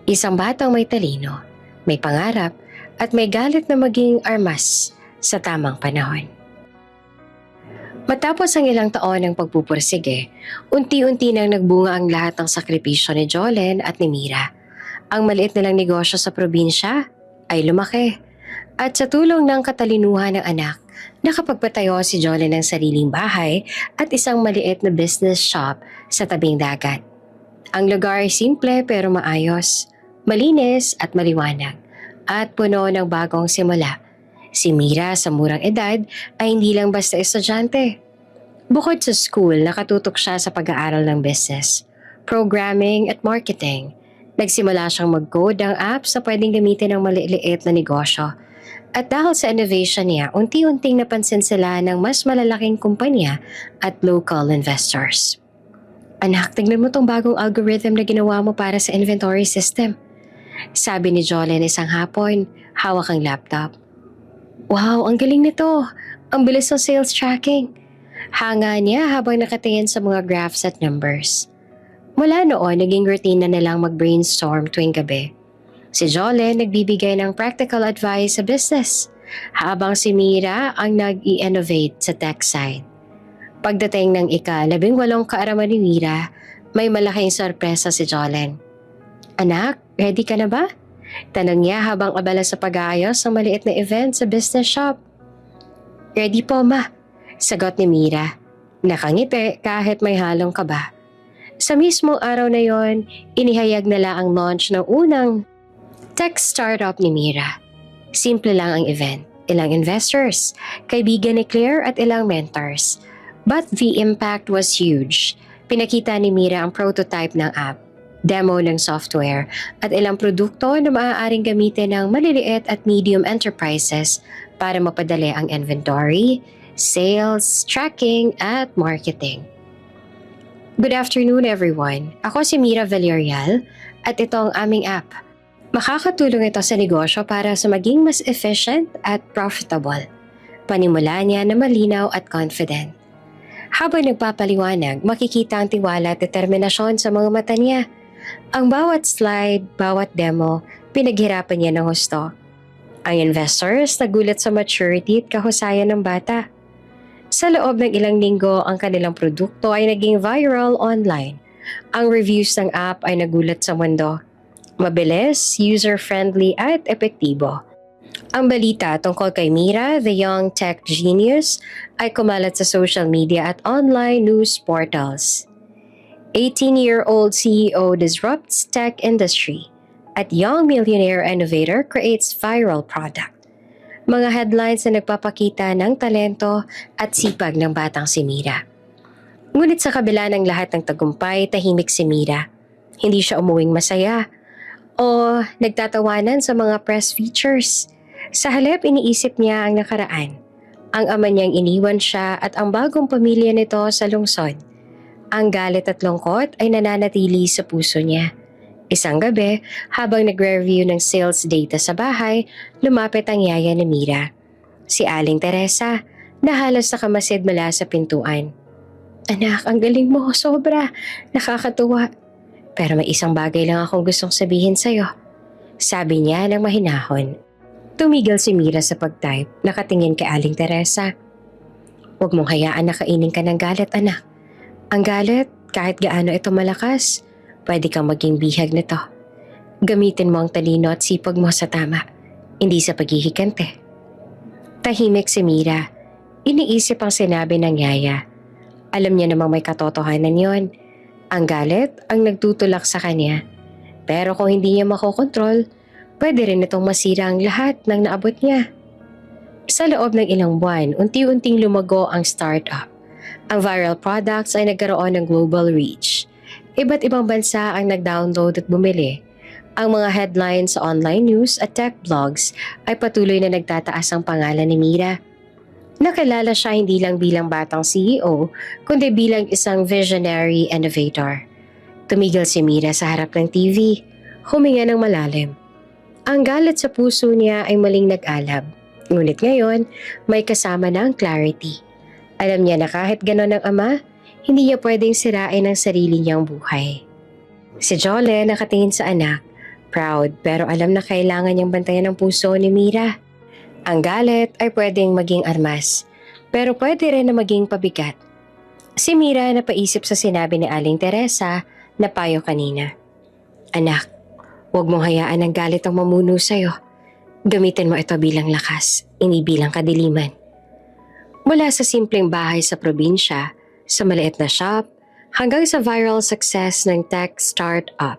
Isang batang may talino, may pangarap at may galit na maging armas sa tamang panahon. Matapos ang ilang taon ng pagpupursige, unti-unti nang nagbunga ang lahat ng sakripisyo ni Jolene at ni Mira. Ang maliit nilang negosyo sa probinsya ay lumaki. At sa tulong ng katalinuhan ng anak, nakapagpatayo si Jolene ng sariling bahay at isang maliit na business shop sa tabing dagat. Ang lugar ay simple pero maayos, malinis at maliwanag, at puno ng bagong simula. Si Mira sa murang edad ay hindi lang basta estudyante. Bukod sa school, nakatutok siya sa pag-aaral ng business, programming at marketing. Nagsimula siyang mag-code ng apps na pwedeng gamitin ng maliliit na negosyo. At dahil sa innovation niya, unti-unting napansin sila ng mas malalaking kumpanya at local investors. "Anak, tignan mo tong bagong algorithm na ginawa mo para sa inventory system," sabi ni Jolene isang hapon, hawak ang laptop. "Wow, ang galing nito. Ang bilis ng sales tracking." Hanga niya habang nakatingin sa mga graphs at numbers. Mula noon, naging routine na nilang mag-brainstorm tuwing gabi. Si Jolene nagbibigay ng practical advice sa business, habang si Mira ang nag-i-innovate sa tech side. Pagdating ng ika-18 kaarawan ni Mira, may malaking sorpresa si Jolene. "Anak, ready ka na ba?" Tanong niya habang abala sa pag-aayos ng maliit na event sa business shop. "Ready po, Ma," sagot ni Mira. Nakangiti kahit may halong kaba. Sa mismong araw na yon, inihayag nila ang launch ng unang tech startup ni Mira. Simple lang ang event. Ilang investors, kaibigan ni Claire at ilang mentors. But the impact was huge. Pinakita ni Mira ang prototype ng app, demo ng software, at ilang produkto na maaaring gamitin ng maliliit at medium enterprises para mapadali ang inventory, sales, tracking, at marketing. Good afternoon everyone. Ako si Mira Villarreal at ito ang aming app. Makakatulong ito sa negosyo para sa maging mas efficient at profitable. Panimula niya na malinaw at confident. Habang nagpapaliwanag, makikita ang tiwala at determinasyon sa mga mata niya. Ang bawat slide, bawat demo, pinaghirapan niya ng husto. Ang investors nagulat sa maturity at kahusayan ng bata. Sa loob ng ilang linggo, ang kanilang produkto ay naging viral online. Ang reviews ng app ay nagulat sa mundo. Mabilis, user-friendly at epektibo. Ang balita tungkol kay Mira, the young tech genius, ay kumalat sa social media at online news portals. 18-year-old CEO disrupts tech industry at young millionaire innovator creates viral product. Mga headlines na nagpapakita ng talento at sipag ng batang si Mira. Ngunit sa kabila ng lahat ng tagumpay, tahimik si Mira. Hindi siya umuwing masaya o nagtatawanan sa mga press features. Sa halip, iniisip niya ang nakaraan. Ang ama niyang iniwan siya at ang bagong pamilya nito sa lungsod. Ang galit at lungkot ay nananatili sa puso niya. Isang gabi, habang nagre-review ng sales data sa bahay, lumapit ang yaya ni Mira. Si Aling Teresa, na halos nakamasid mula sa pintuan. Anak, ang galing mo, sobra. Nakakatuwa. Pero may isang bagay lang akong gustong sabihin sa'yo. Sabi niya ng mahinahon. Tumigil si Mira sa pag-type, nakatingin kay Aling Teresa. Huwag mong hayaan na kainin ka ng galit, anak. Ang galit, kahit gaano ito malakas, pwede kang maging bihag nito. Gamitin mo ang talino at sipag mo sa tama, hindi sa paghihikante. Tahimik si Mira. Iniisip ang sinabi ng yaya. Alam niya namang may katotohanan yon. Ang galit ang nagtutulak sa kanya. Pero kung hindi niya makokontrol, pwede rin itong masira ang lahat ng naabot niya. Sa loob ng ilang buwan, unti-unting lumago ang startup. Ang viral products ay nagkaroon ng global reach. Iba't ibang bansa ang nag-download at bumili. Ang mga headlines sa online news at tech blogs ay patuloy na nagtataas ang pangalan ni Mira. Nakilala siya hindi lang bilang batang CEO, kundi bilang isang visionary innovator. Tumigil si Mira sa harap ng TV, huminga ng malalim. Ang galit sa puso niya ay maling nag-alab, ngunit ngayon may kasama na ang clarity. Alam niya na kahit ganon ang ama, hindi niya pwedeng sirain ang sarili niyang buhay. Si Jole nakatingin sa anak, proud pero alam na kailangan niyang bantayan ang puso ni Mira. Ang galit ay pwedeng maging armas, pero pwede rin na maging pabigat. Si Mira napaisip sa sinabi ni Aling Teresa na payo kanina. Anak, huwag mong hayaan ang galit ang mamuno sa'yo. Gamitin mo ito bilang lakas, hindi bilang kadiliman. Mula sa simpleng bahay sa probinsya, sa maliit na shop, hanggang sa viral success ng tech startup,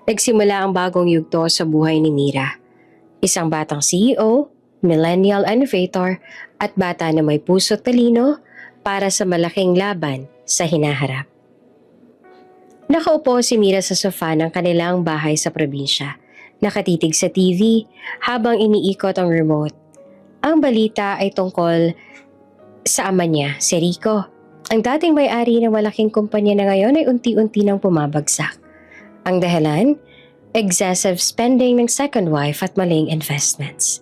nagsimula ang bagong yugto sa buhay ni Mira. Isang batang CEO, millennial innovator, at bata na may puso't talino para sa malaking laban sa hinaharap. Nakaupo si Mira sa sofa ng kanilang bahay sa probinsya, nakatitig sa TV habang iniikot ang remote. Ang balita ay tungkol sa ama niya, si Rico. Ang dating may-ari ng malaking kumpanya na ngayon ay unti-unti nang pumabagsak. Ang dahilan? Excessive spending ng second wife at maling investments.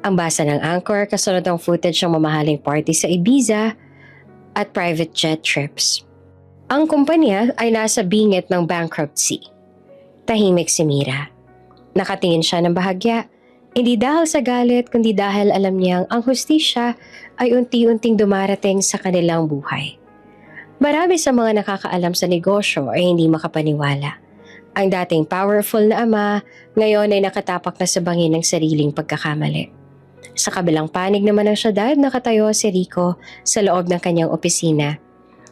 Ang basa ng Anchor kasunod ang footage ng mamahaling party sa Ibiza at private jet trips. Ang kumpanya ay nasa bingit ng bankruptcy. Tahimik si Mira. Nakatingin siya ng bahagya, hindi dahil sa galit kundi dahil alam niyang ang hustisya ay unti-unting dumarating sa kanilang buhay. Marami sa mga nakakaalam sa negosyo ay hindi makapaniwala. Ang dating powerful na ama ngayon ay nakatapak na sa bangin ng sariling pagkakamali. Sa kabilang panig naman ng syudad, nakatayo si Rico sa loob ng kanyang opisina.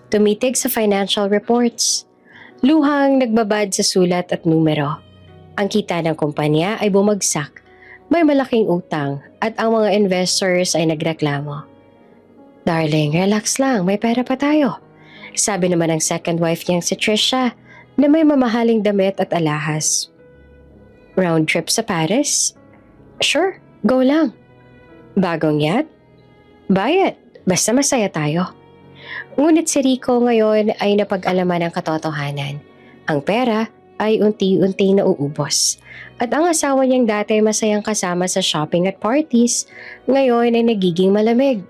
Tumitig sa financial reports. Luhang nagbabad sa sulat at numero. Ang kita ng kumpanya ay bumagsak. May malaking utang at ang mga investors ay nagreklamo. Darling, relax lang, may pera pa tayo. Sabi naman ng second wife niyang si Trisha na may mamahaling damit at alahas. Round trip sa Paris? Sure, go lang. Bagong yacht? Bayad, basta masaya tayo. Ngunit si Rico ngayon ay napag-alaman ng katotohanan. Ang pera ay unti-unting nauubos. At ang asawa niyang dati masayang kasama sa shopping at parties, ngayon ay nagiging malamig.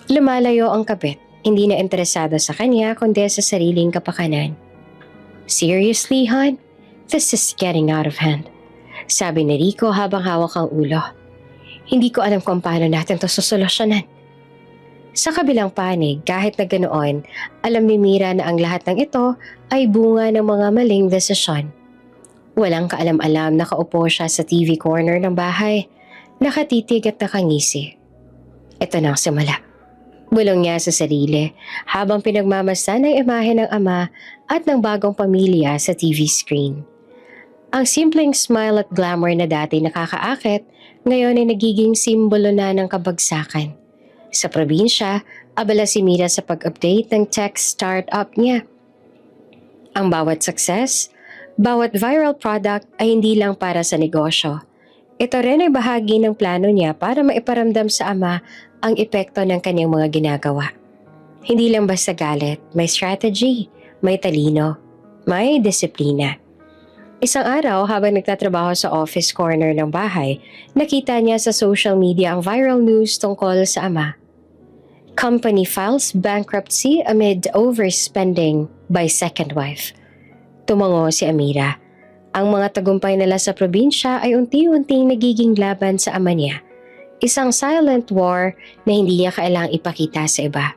Lumalayo ang kabit, hindi na interesado sa kanya kundi sa sariling kapakanan. Seriously, hon? This is getting out of hand. Sabi ni Rico habang hawak ang ulo. Hindi ko alam kung paano natin to susolusyonan. Sa kabilang panig, kahit na ganoon, alam ni Mira na ang lahat ng ito ay bunga ng mga maling desisyon. Walang kaalam-alam nakaupo siya sa TV corner ng bahay, nakatitig at nakangisi. Ito na ang simula. Bulong niya sa sarili habang pinagmamasdan ang imahe ng ama at ng bagong pamilya sa TV screen. Ang simpleng smile at glamour na dati nakakaakit, ngayon ay nagiging simbolo na ng kabagsakan. Sa probinsya, abala si Mira sa pag-update ng tech startup niya. Ang bawat success, bawat viral product ay hindi lang para sa negosyo. Ito rin ay bahagi ng plano niya para maiparamdam sa ama ang epekto ng kanyang mga ginagawa. Hindi lang basta galit, may strategy, may talino, may disiplina. Isang araw habang nagtatrabaho sa office corner ng bahay, nakita niya sa social media ang viral news tungkol sa ama. Company files bankruptcy amid overspending by second wife. Tumango si Amira. Ang mga tagumpay nila sa probinsya ay unti-unting nagiging laban sa ama niya. Isang silent war na hindi niya kailangang ipakita sa iba.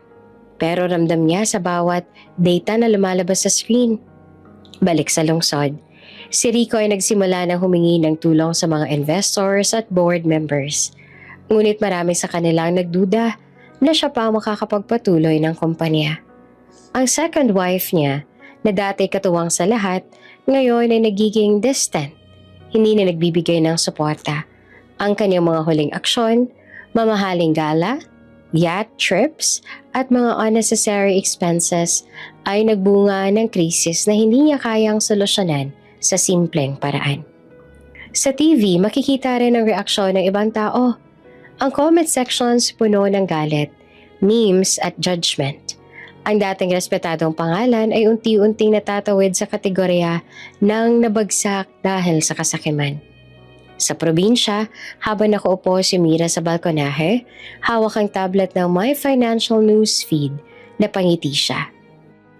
Pero ramdam niya sa bawat data na lumalabas sa screen. Balik sa lungsod. Si Rico ay nagsimula ng humingi ng tulong sa mga investors at board members. Ngunit marami sa kanilang nagduda na siya pa makakapagpatuloy ng kumpanya. Ang second wife niya, na dati katuwang sa lahat, ngayon ay nagiging distant. Hindi na nagbibigay ng suporta. Ang kanyang mga huling aksyon, mamahaling gala, yacht trips, at mga unnecessary expenses ay nagbunga ng krisis na hindi niya kayang solusyonan sa simpleng paraan. Sa TV, makikita rin ang reaksyon ng ibang tao. Ang comment sections puno ng galit, memes at judgment. Ang dating respetadong pangalan ay unti-unting natatawid sa kategorya ng nabagsak dahil sa kasakiman. Sa probinsya, habang nakaupo si Mira sa balkonahe, hawak ang tablet ng My Financial News feed na pangiti siya.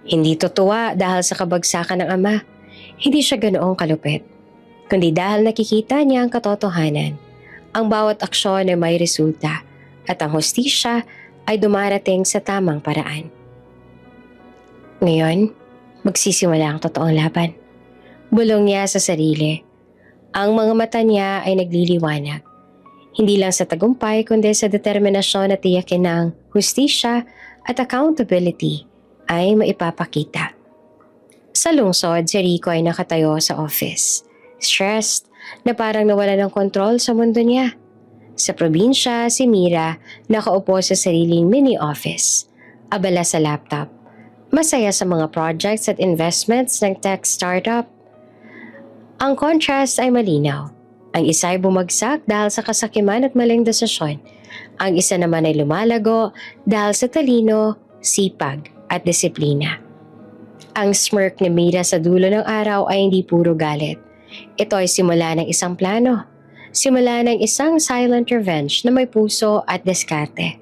Hindi tutuwa dahil sa kabagsakan ng ama. Hindi siya ganoong kalupit, kundi dahil nakikita niya ang katotohanan. Ang bawat aksyon ay may resulta at ang hustisya ay dumarating sa tamang paraan. Ngayon, magsisimula ang totoong laban. Bulong niya sa sarili. Ang mga mata niya ay nagliliwanag. Hindi lang sa tagumpay kundi sa determinasyon na tiyakin ng hustisya at accountability ay maipapakita. Sa lungsod, si Rico ay nakatayo sa office. Stressed na parang nawala ng kontrol sa mundo niya. Sa probinsya, si Mira nakaupo sa sariling mini-office. Abala sa laptop. Masaya sa mga projects at investments ng tech startup. Ang contrast ay malinaw. Ang isa ay bumagsak dahil sa kasakiman at maling desisyon. Ang isa naman ay lumalago dahil sa talino, sipag at disiplina. Ang smirk ni Mira sa dulo ng araw ay hindi puro galit. Ito ay simula ng isang plano. Simula ng isang silent revenge na may puso at diskarte.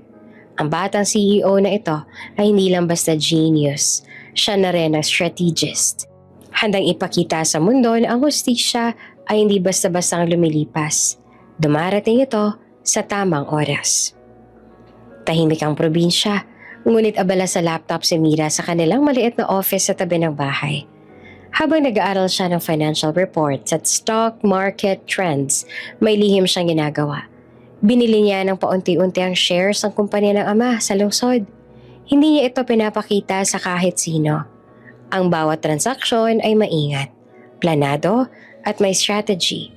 Ang batang CEO na ito ay hindi lang basta genius. Siya na rin ang strategist. Handang ipakita sa mundo na ang hustisya ay hindi basta-bastang lumilipas. Dumarating ito sa tamang oras. Tahimik ang probinsya, ngunit abala sa laptop si Mira sa kanilang maliit na office sa tabi ng bahay. Habang nag-aaral siya ng financial reports at stock market trends, may lihim siyang ginagawa. Binili niya ng paunti-unti ang shares ng kumpanya ng ama sa lungsod. Hindi niya ito pinapakita sa kahit sino. Ang bawat transaksyon ay maingat, planado at may strategy.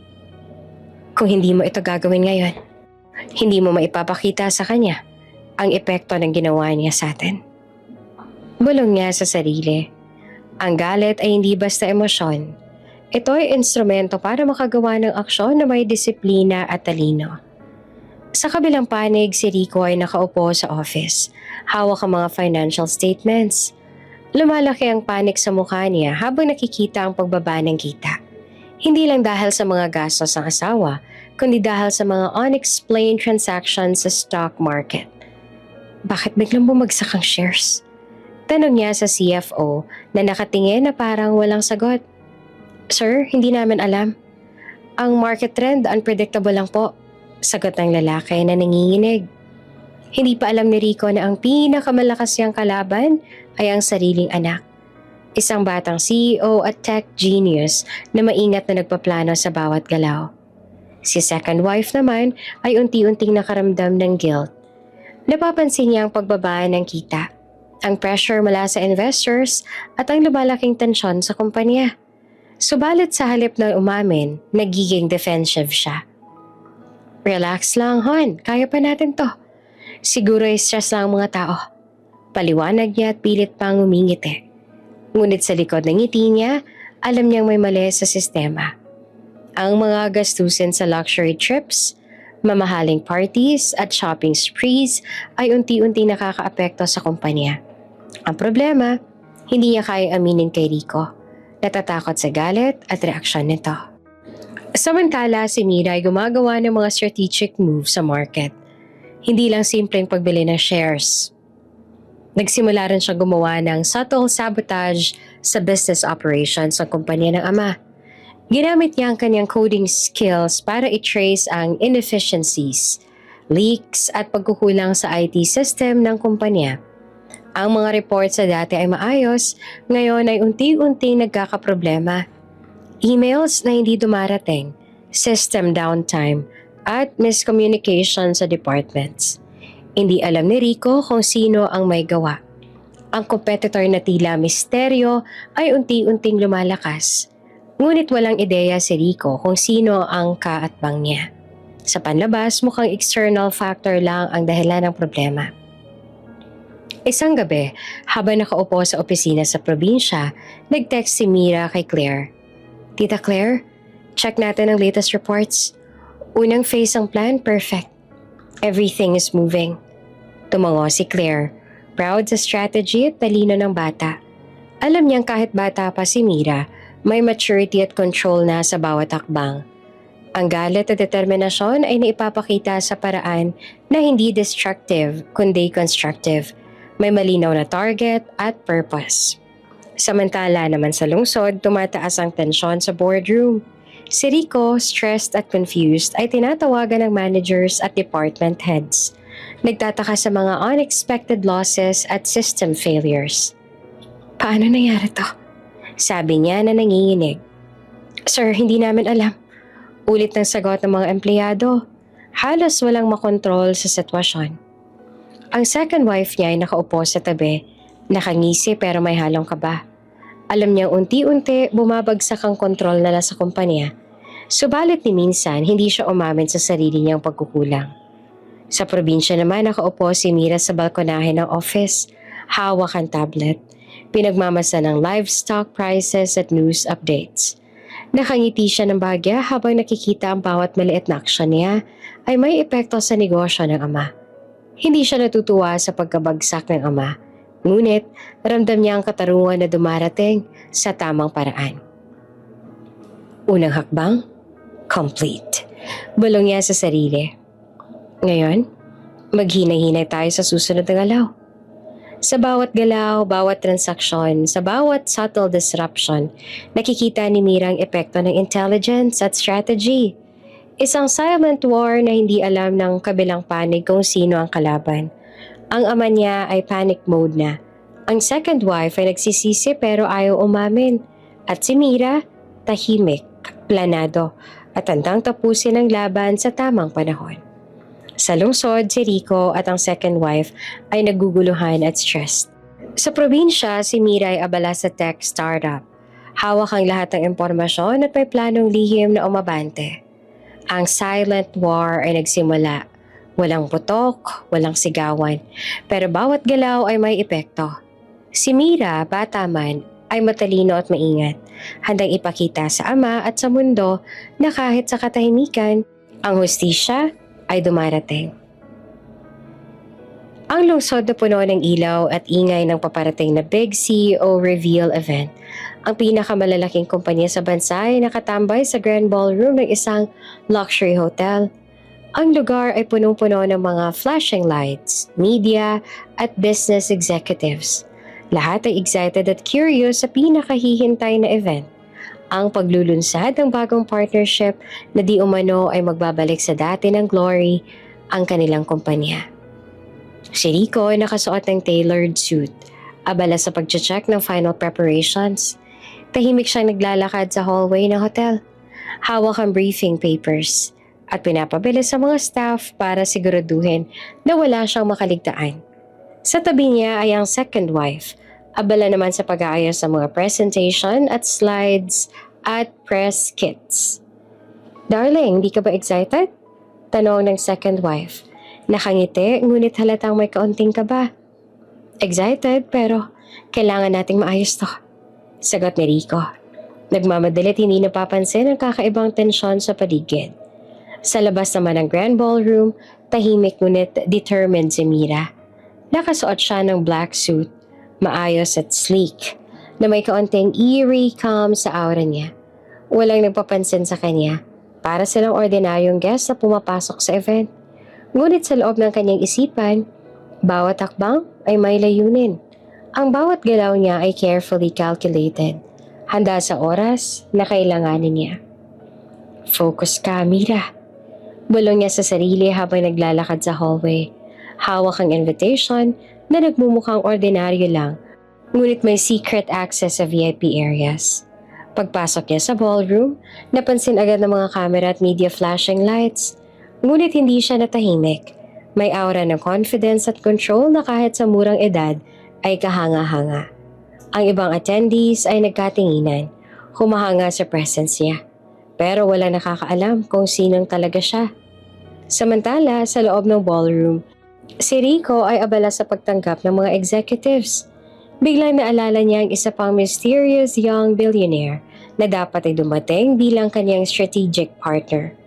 Kung hindi mo ito gagawin ngayon, hindi mo maipapakita sa kanya ang epekto ng ginawa niya sa atin. Bulong niya sa sarili. Ang galit ay hindi basta emosyon. Ito ay instrumento para makagawa ng aksyon na may disiplina at talino. Sa kabilang panig, si Rico ay nakaupo sa office. Hawak ang mga financial statements. Lumalaki ang panik sa mukha niya habang nakikita ang pagbaba ng kita. Hindi lang dahil sa mga gastos ng asawa, kundi dahil sa mga unexplained transactions sa stock market. Bakit biglang bumagsak ang shares? Tanong niya sa CFO na nakatingin na parang walang sagot. Sir, hindi namin alam. Ang market trend unpredictable lang po. Sagot ng lalaki na nanginginig. Hindi pa alam ni Rico na ang pinakamalakas niyang kalaban ay ang sariling anak. Isang batang CEO at tech genius na maingat na nagpaplano sa bawat galaw. Si second wife naman ay unti-unting nakaramdam ng guilt. Napapansin niya ang pagbaba ng kita, ang pressure mula sa investors at ang lumalaking tensyon sa kumpanya. Subalit sa halip na umamin, nagiging defensive siya. Relax lang, hon. Kaya pa natin to. Siguro ay stress lang ang mga tao. Paliwanag niya at pilit pang umingiti. Ngunit sa likod ng ngiti niya, alam niyang may mali sa sistema. Ang mga gastusin sa luxury trips, mamahaling parties at shopping sprees ay unti-unti nakakaapekto sa kumpanya. Ang problema, hindi niya kaya aminin kay Rico. Natatakot sa galit at reaksyon nito. Samantala, si Mira ay gumagawa ng mga strategic moves sa market. Hindi lang simpleng pagbili ng shares. Nagsimula rin siya gumawa ng subtle sabotage sa business operations ng kumpanya ng ama. Ginamit niya ang kanyang coding skills para i-trace ang inefficiencies, leaks at pagkukulang sa IT system ng kumpanya. Ang mga reports sa dati ay maayos, ngayon ay unti-unting nagkakaproblema. Emails na hindi dumarating, system downtime, at miscommunication sa departments. Hindi alam ni Rico kung sino ang may gawa. Ang competitor na tila misteryo ay unti-unting lumalakas. Ngunit walang ideya si Rico kung sino ang kaatbang niya. Sa panlabas, mukhang external factor lang ang dahilan ng problema. Isang gabi, habang nakaupo sa opisina sa probinsya, nag-text si Mira kay Claire. Tita Claire, check natin ang latest reports. Unang phase ang plan, perfect. Everything is moving. Tumango si Claire, proud sa strategy at talino ng bata. Alam niyang kahit bata pa si Mira, may maturity at control na sa bawat akbang. Ang galit at determinasyon ay naipapakita sa paraan na hindi destructive kundi constructive. May malinaw na target at purpose. Samantala naman sa lungsod, tumataas ang tensyon sa boardroom. Si Rico, stressed at confused, ay tinatawagan ng managers at department heads. Nagtataka sa mga unexpected losses at system failures. Paano nangyari to? Sabi niya na nanginginig. Sir, hindi namin alam. Ulit ng sagot ng mga empleyado. Halos walang makontrol sa sitwasyon. Ang second wife niya ay nakaupo sa tabi, nakangisi pero may halong kaba. Alam niyang unti-unti bumabagsak ang kontrol nila sa kumpanya. Subalit ni minsan, hindi siya umamin sa sarili niyang pagkukulang. Sa probinsya naman nakaupo si Mira sa balkonahe ng office, hawak ang tablet. Pinagmamasa ng livestock prices at news updates. Nakangiti siya ng bahagya habang nakikita ang bawat maliit na aksyon niya ay may epekto sa negosyo ng ama. Hindi siya natutuwa sa pagkabagsak ng ama, ngunit ramdam niya ang katarungan na dumarating sa tamang paraan. Unang hakbang, complete. Bulong niya sa sarili. Ngayon, maghinay-hinay tayo sa susunod na galaw. Sa bawat galaw, bawat transaksyon, sa bawat subtle disruption, nakikita ni Mira ang epekto ng intelligence at strategy. Isang silent war na hindi alam ng kabilang panig kung sino ang kalaban. Ang ama niya ay panic mode na. Ang second wife ay nagsisisi pero ayaw umamin. At si Mira, tahimik, planado, at handang tapusin ang laban sa tamang panahon. Sa lungsod, si Rico at ang second wife ay naguguluhan at stressed. Sa probinsya, si Mira ay abala sa tech startup. Hawak ang lahat ng impormasyon at may planong lihim na umabante. Ang silent war ay nagsimula. Walang putok, walang sigawan, pero bawat galaw ay may epekto. Si Mira, bata man, ay matalino at maingat, handang ipakita sa ama at sa mundo na kahit sa katahimikan, ang hustisya ay dumarating. Ang lungsod na puno ng ilaw at ingay ng paparating na big CEO reveal event. Ang pinakamalalaking kumpanya sa bansa ay nakatambay sa Grand Ballroom ng isang luxury hotel. Ang lugar ay punong-puno ng mga flashing lights, media at business executives. Lahat ay excited at curious sa pinakahihintay na event. Ang paglulunsad ng bagong partnership na di umano ay magbabalik sa dati ng glory ang kanilang kumpanya. Si Rico ay nakasuot ng tailored suit, abala sa pag-check ng final preparations. Tahimik siyang naglalakad sa hallway ng hotel. Hawak ang briefing papers at pinapabilis sa mga staff para siguraduhin na wala siyang makaligtaan. Sa tabi niya ay ang second wife, abala naman sa pag-aayos ng mga presentation at slides at press kits. "Darling, di ka ba excited?" Tanong ng second wife. Nakangiti, ngunit halatang may kaunting kaba. "Excited, pero kailangan nating maayos to," sagot ni Rico. Nagmamadali at hindi napapansin ang kakaibang tensyon sa paligid. Sa labas naman ng Grand Ballroom, tahimik ngunit determined si Mira. Nakasuot siya ng black suit, maayos at sleek, na may kaunting eerie calm sa aura niya. Walang nagpapansin sa kanya, para silang ordinaryong guest na pumapasok sa event. Ngunit sa loob ng kanyang isipan, bawat hakbang ay may layunin. Ang bawat galaw niya ay carefully calculated, handa sa oras na kailanganin niya. "Focus ka, Mira." Bulong niya sa sarili habang naglalakad sa hallway. Hawak ang invitation na nagmumukhang ordinaryo lang, ngunit may secret access sa VIP areas. Pagpasok niya sa ballroom, napansin agad ng mga camera at media flashing lights. Ngunit hindi siya natahimik. May aura ng confidence at control na kahit sa murang edad ay kahanga-hanga. Ang ibang attendees ay nagkatinginan, humahanga sa presence niya. Pero wala nakakaalam kung sinong talaga siya. Samantala, sa loob ng ballroom, si Rico ay abala sa pagtanggap ng mga executives. Biglang naalala niya ang isa pang mysterious young billionaire na dapat ay dumating bilang kanyang strategic partner.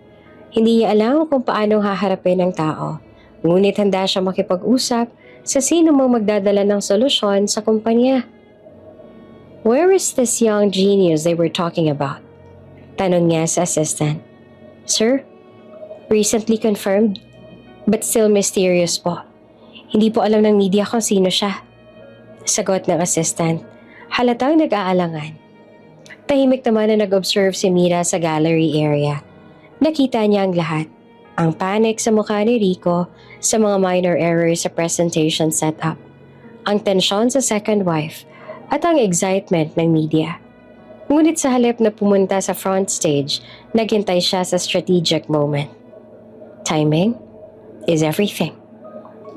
Hindi niya alam kung paano haharapin ang tao, ngunit handa siya makipag-usap sa sino mang magdadala ng solusyon sa kumpanya. "Where is this young genius they were talking about?" Tanong niya sa assistant. "Sir, recently confirmed, but still mysterious po. Hindi po alam ng media kung sino siya." Sagot ng assistant, halatang nag-aalangan. Tahimik naman na nag-observe si Mira sa gallery area. Nakita niya ang lahat. Ang panic sa mukha ni Rico sa mga minor errors sa presentation setup. Ang tensyon sa second wife at ang excitement ng media. Ngunit sa halip na pumunta sa front stage, naghintay siya sa strategic moment. Timing is everything.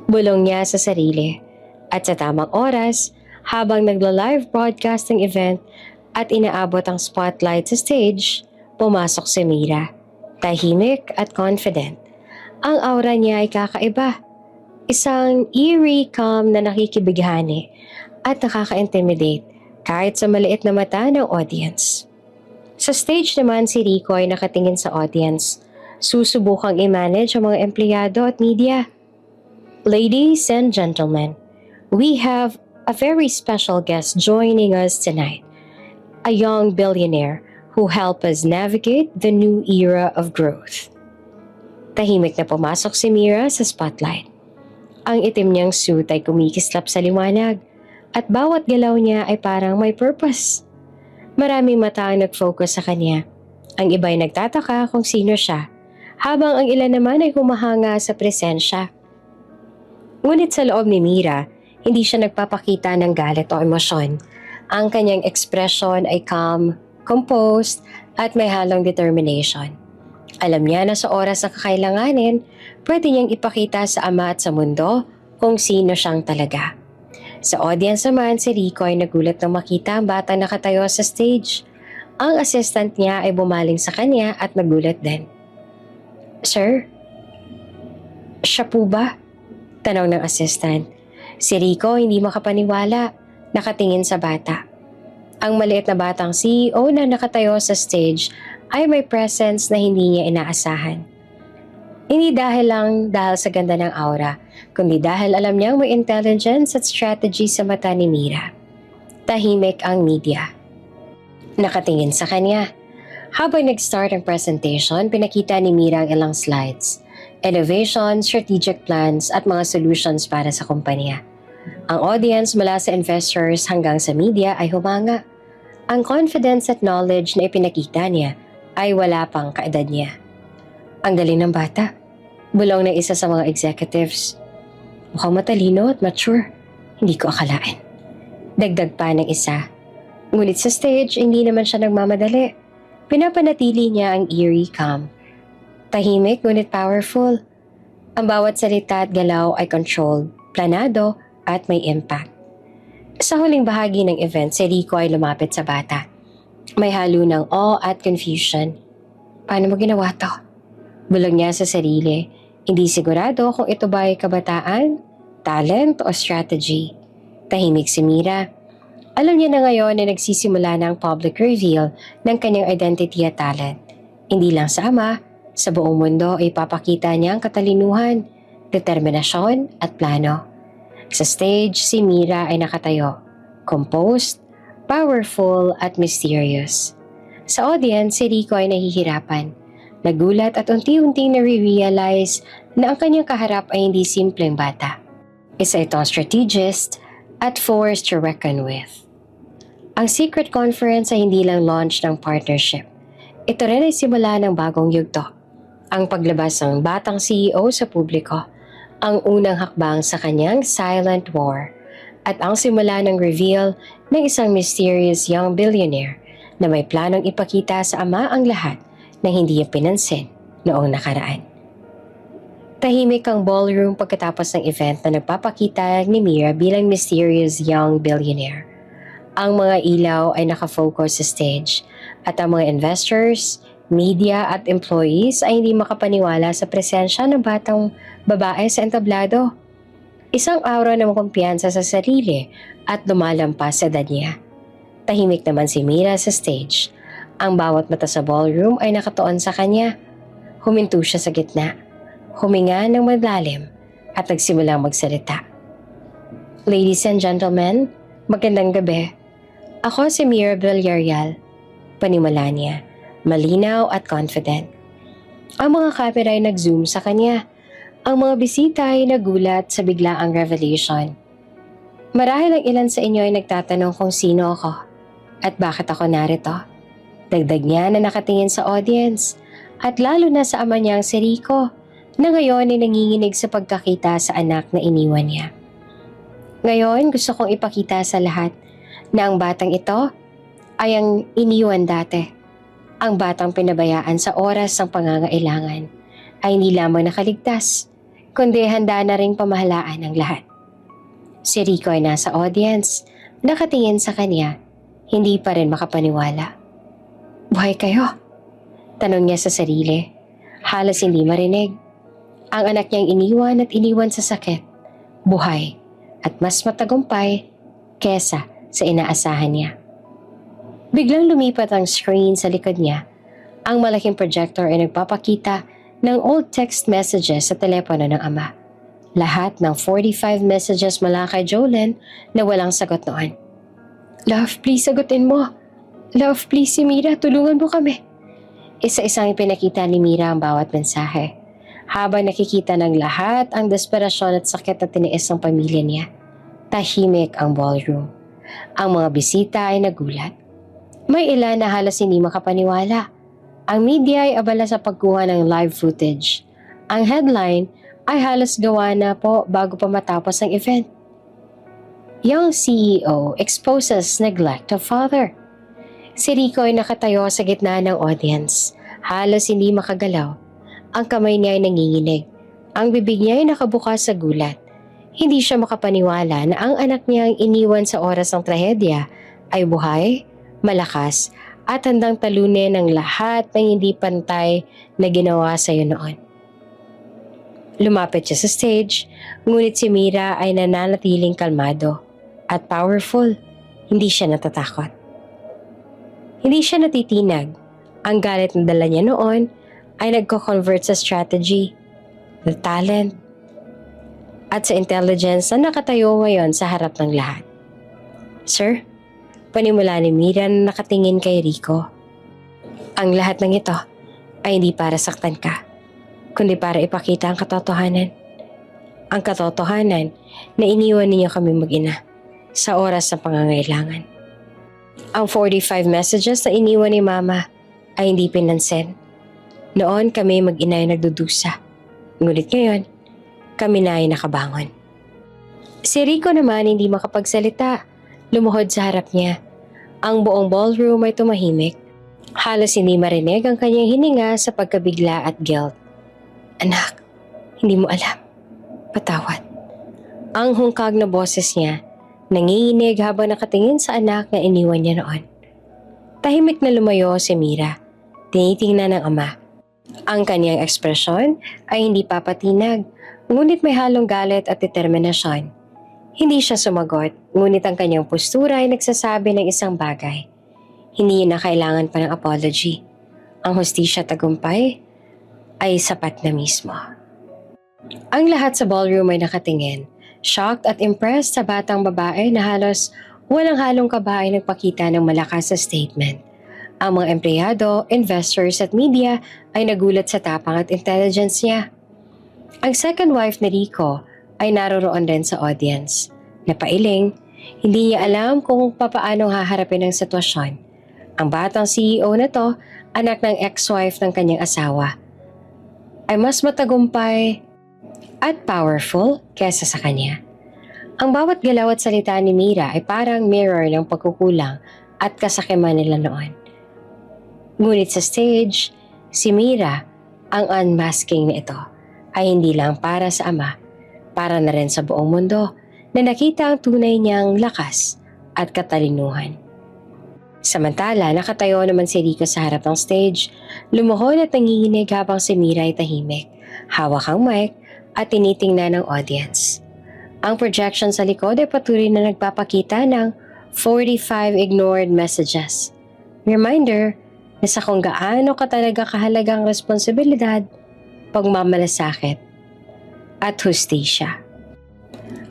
Bulong niya sa sarili. At sa tamang oras, habang nagla-live broadcast ng event at inaabot ang spotlight sa stage, pumasok si Mira. Tahimik at confident. Ang aura niya ay kakaiba. Isang eerie calm na nakikibighani at nakaka-intimidate kahit sa maliit na mata ng audience. Sa stage naman si Rico ay nakatingin sa audience. Susubukang i-manage ang mga empleyado at media. "Ladies and gentlemen, we have a very special guest joining us tonight. A young billionaire who help us navigate the new era of growth." Tahimik na pumasok si Mira sa spotlight. Ang itim niyang suit ay kumikislap sa liwanag at bawat galaw niya ay parang may purpose. Maraming mata ang nag-focus sa kanya. Ang iba ay nagtataka kung sino siya, habang ang ilan naman ay humahanga sa presensya. Ngunit sa loob ni Mira, hindi siya nagpapakita ng galit o emosyon. Ang kanyang ekspresyon ay calm, composed, at may halong determination. Alam niya na sa oras na kakailanganin, pwede niyang ipakita sa ama at sa mundo kung sino siyang talaga. Sa audience naman, si Rico ay nagulat nang makita ang batang nakatayo sa stage. Ang assistant niya ay bumaling sa kanya at nagulat din. "Sir, siya po ba?" Tanong ng assistant. Si Rico hindi makapaniwala. nakatingin sa bata. Ang maliit na batang CEO na nakatayo sa stage ay may presence na hindi niya inaasahan. Hindi dahil sa ganda ng aura, kundi dahil alam niyang may intelligence at strategy sa mata ni Mira. Tahimik ang media. Nakatingin sa kanya. Habang nag-start ang presentation, pinakita ni Mira ang ilang slides. Innovation, strategic plans at mga solutions para sa kumpanya. Ang audience mula sa investors hanggang sa media ay humanga. Ang confidence at knowledge na ipinakita niya ay wala pang kaedad niya. Ang galing ng bata. Bulong ng isa sa mga executives. Mukhang matalino at mature. Hindi ko akalain. Dagdag pa ng isa. Ngunit sa stage, hindi naman siya nagmamadali. Pinapanatili niya ang eerie calm. Tahimik ngunit powerful. Ang bawat salita at galaw ay controlled, planado at may impact. Sa huling bahagi ng event, si Rico ay lumapit sa bata. May halo ng awe at confusion. Paano mo ginawa to? Bulong niya sa sarili. Hindi sigurado kung ito ba ay kabataan, talent o strategy. Tahimik si Mira. Alam niya na ngayon na nagsisimula na ang public reveal ng kanyang identity at talent. Hindi lang sa ama, sa buong mundo ay papakita niya ang katalinuhan, determinasyon at plano. Sa stage, si Mira ay nakatayo, composed, powerful at mysterious. Sa audience, si Rico ay nahihirapan. Nagulat at unti-unting nare-realize na ang kanyang kaharap ay hindi simpleng bata. Isa itong strategist at force to reckon with. Ang secret conference ay hindi lang launch ng partnership. Ito rin ay simula ng bagong yugto. Ang paglabas ng batang CEO sa publiko, ang unang hakbang sa kanyang silent war, at ang simula ng reveal ng isang mysterious young billionaire na may planong ipakita sa ama ang lahat na hindi niya pinansin noong nakaraan. Tahimik ang ballroom pagkatapos ng event na nagpapakita ni Mira bilang mysterious young billionaire. Ang mga ilaw ay nakafocus sa stage at ang mga investors, media at employees ay hindi makapaniwala sa presensya ng batang babae sa entablado. Isang aura ng kumpiyansa sa sarili at lumalampas sa edad niya. Tahimik naman si Mira sa stage. Ang bawat mata sa ballroom ay nakatuon sa kanya. Huminto siya sa gitna. Huminga ng malalim at nagsimulang magsalita. Ladies and gentlemen, magandang gabi. Ako si Mira Villarreal. Panimula niya, malinaw at confident. Ang mga camera ay nag-zoom sa kanya. Ang mga bisita ay nagulat sa biglaang revelation. Marahil ang ilan sa inyo ay nagtatanong kung sino ako at bakit ako narito. Dagdag niya na nakatingin sa audience at lalo na sa ama niyang si Rico na ngayon ay nanginginig sa pagkakita sa anak na iniwan niya. Ngayon gusto kong ipakita sa lahat na ang batang ito ay ang iniwan dati. Ang batang pinabayaan sa oras ng pangangailangan ay hindi lamang nakaligtas, kundi handa na ring pamahalaan ng lahat. Si Rico ay nasa audience, nakatingin sa kanya, hindi pa rin makapaniwala. Buhay kayo? Tanong niya sa sarili, halos hindi marinig. Ang anak niyang iniwan sa sakit, buhay at mas matagumpay kesa sa inaasahan niya. Biglang lumipat ang screen sa likod niya. Ang malaking projector ay nagpapakita ng old text messages sa telepono ng ama. Lahat ng 45 messages mula kay Jolene na walang sagot noon. Love, please sagutin mo. Love, please si Mira, tulungan mo kami. Isa-isang ipinakita ni Mira ang bawat mensahe. Habang nakikita ng lahat ang desperasyon at sakit na tiniis ng pamilya niya, tahimik ang ballroom. Ang mga bisita ay nagulat. May ilan na halos hindi makapaniwala. Ang media ay abala sa pagkuha ng live footage. Ang headline ay halos gawa na po bago pa matapos ang event. Young CEO exposes neglect of father. Si Rico ay nakatayo sa gitna ng audience. Halos hindi makagalaw. Ang kamay niya ay nanginginig. Ang bibig niya ay nakabukas sa gulat. Hindi siya makapaniwala na ang anak niya ang iniwan sa oras ng trahedya ay buhay, malakas, at handang talunin ng lahat ng hindi pantay na ginawa sa iyo noon. Lumapit siya sa stage, ngunit si Mira ay nananatiling kalmado. At powerful, hindi siya natatakot. Hindi siya natitinag. Ang galit na dala niya noon ay nagko-convert sa strategy, the talent, at sa intelligence na nakatayo ngayon sa harap ng lahat. Sir, panimula ni Mira na nakatingin kay Rico. Ang lahat ng ito ay hindi para saktan ka, kundi para ipakita ang katotohanan. Ang katotohanan na iniwan ninyo kami mag-ina sa oras ng pangangailangan. Ang 45 messages na iniwan ni Mama ay hindi pinansin. Noon kami mag-ina ay nagdudusa. Ngunit ngayon, kami na ay nakabangon. Si Rico naman hindi makapagsalita. Lumuhod sa harap niya. Ang buong ballroom ay tumahimik. Halos hindi marinig ang kanyang hininga sa pagkabigla at guilt. Anak, hindi mo alam. Patawad. Ang hungkag na boses niya, nanginginig habang nakatingin sa anak na iniwan niya noon. Tahimik na lumayo si Mira. Tinitingnan ng ama. Ang kanyang ekspresyon ay hindi papatinag, ngunit may halong galit at determinasyon. Hindi siya sumagot, ngunit ang kanyang postura ay nagsasabi ng isang bagay. Hindi na kailangan pa ng apology. Ang hustisya tagumpay ay sapat na mismo. Ang lahat sa ballroom ay nakatingin, shocked at impressed sa batang babae na halos walang halong kaba ay nagpakita ng malakas sa statement. Ang mga empleyado, investors at media ay nagulat sa tapang at intelligence niya. Ang second wife ni Rico ay naroroon din sa audience. Napailing, hindi niya alam kung papaano haharapin ang sitwasyon. Ang batang CEO na to, anak ng ex-wife ng kanyang asawa, ay mas matagumpay at powerful kesa sa kanya. Ang bawat galaw at salita ni Mira ay parang mirror ng pagkukulang at kasakiman nila noon. Ngunit sa stage, si Mira, ang unmasking na ito, ay hindi lang para sa ama, para na rin sa buong mundo na nakita ang tunay niyang lakas at katalinuhan. Samantala, nakatayo naman si Rico sa harap ng stage, lumuhod at nanginginig habang si Mira ay tahimik, hawak ang mic at tinitingnan ng audience. Ang projection sa likod ay patuloy na nagpapakita ng 45 ignored messages. Reminder na sa kung gaano ka talaga kahalagang responsibilidad, pagmamalasakit, at hustisya.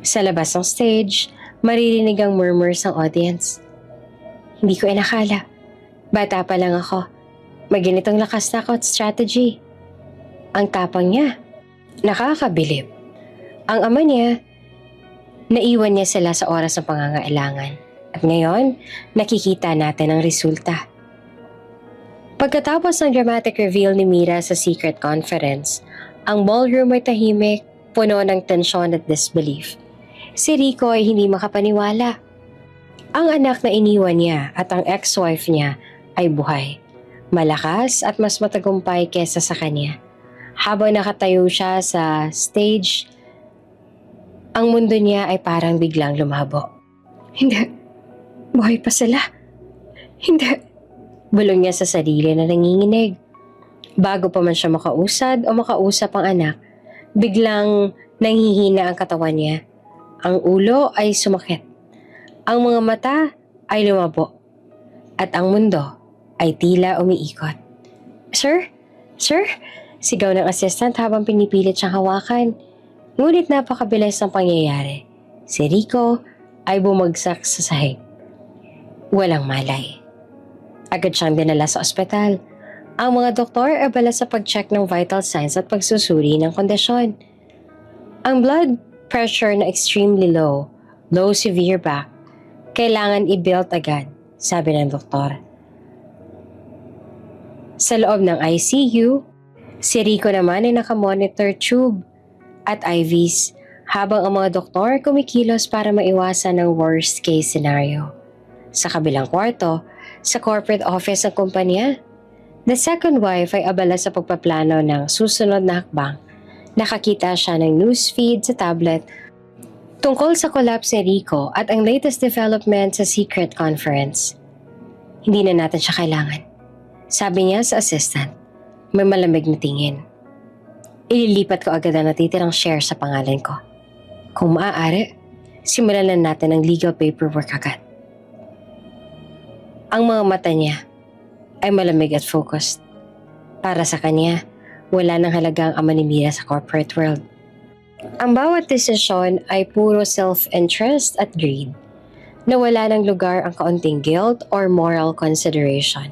Sa labas ng stage, maririnig ang murmurs ng audience. Hindi ko inakala. Bata pa lang ako. May ganitong lakas na ako at strategy. Ang tapang niya, nakakabilib. Ang ama niya, naiwan niya sila sa oras ng pangangailangan. At ngayon, nakikita natin ang resulta. Pagkatapos ng dramatic reveal ni Mira sa secret conference, ang ballroom ay tahimik, puno ng tensyon at disbelief. Si Rico ay hindi makapaniwala. Ang anak na iniwan niya at ang ex-wife niya ay buhay, malakas at mas matagumpay kesa sa kanya. Habang nakatayo siya sa stage, ang mundo niya ay parang biglang lumabo. Hindi, buhay pa sila. Hindi, bulong niya sa sarili na nanginginig. Bago pa man siya makausad o makausap ang anak, biglang nanghihina ang katawan niya. Ang ulo ay sumakit. Ang mga mata ay lumabo. At ang mundo ay tila umiikot. Sir? Sir? Sigaw ng assistant habang pinipilit siyang hawakan. Ngunit napakabilis ng pangyayari. Si Rico ay bumagsak sa sahig. Walang malay. Agad siyang dinala sa ospital. Ang mga doktor ay abala sa pag-check ng vital signs at pagsusuri ng kondisyon. Ang blood pressure na extremely low severe back, kailangan i-build agad, sabi ng doktor. Sa loob ng ICU, si Rico naman ay nakamonitor tube at IVs habang ang mga doktor kumikilos para maiwasan ang worst case scenario. Sa kabilang kwarto, sa corporate office ng kumpanya, the second wife ay abala sa pagpaplano ng susunod na hakbang. Nakakita siya ng newsfeed sa tablet tungkol sa collapse ni Rico at ang latest development sa secret conference. Hindi na natin siya kailangan. Sabi niya sa assistant, may malamig na tingin. Ililipat ko agad ang natitirang share sa pangalan ko. Kung maaari, Simulan na natin ang legal paperwork agad. Ang mga mata niya ay malamig at focused. Para sa kanya, wala nang halaga ang ama ni Mira sa corporate world. Ang bawat desisyon ay puro self-interest at greed, na wala ng lugar ang kaunting guilt or moral consideration.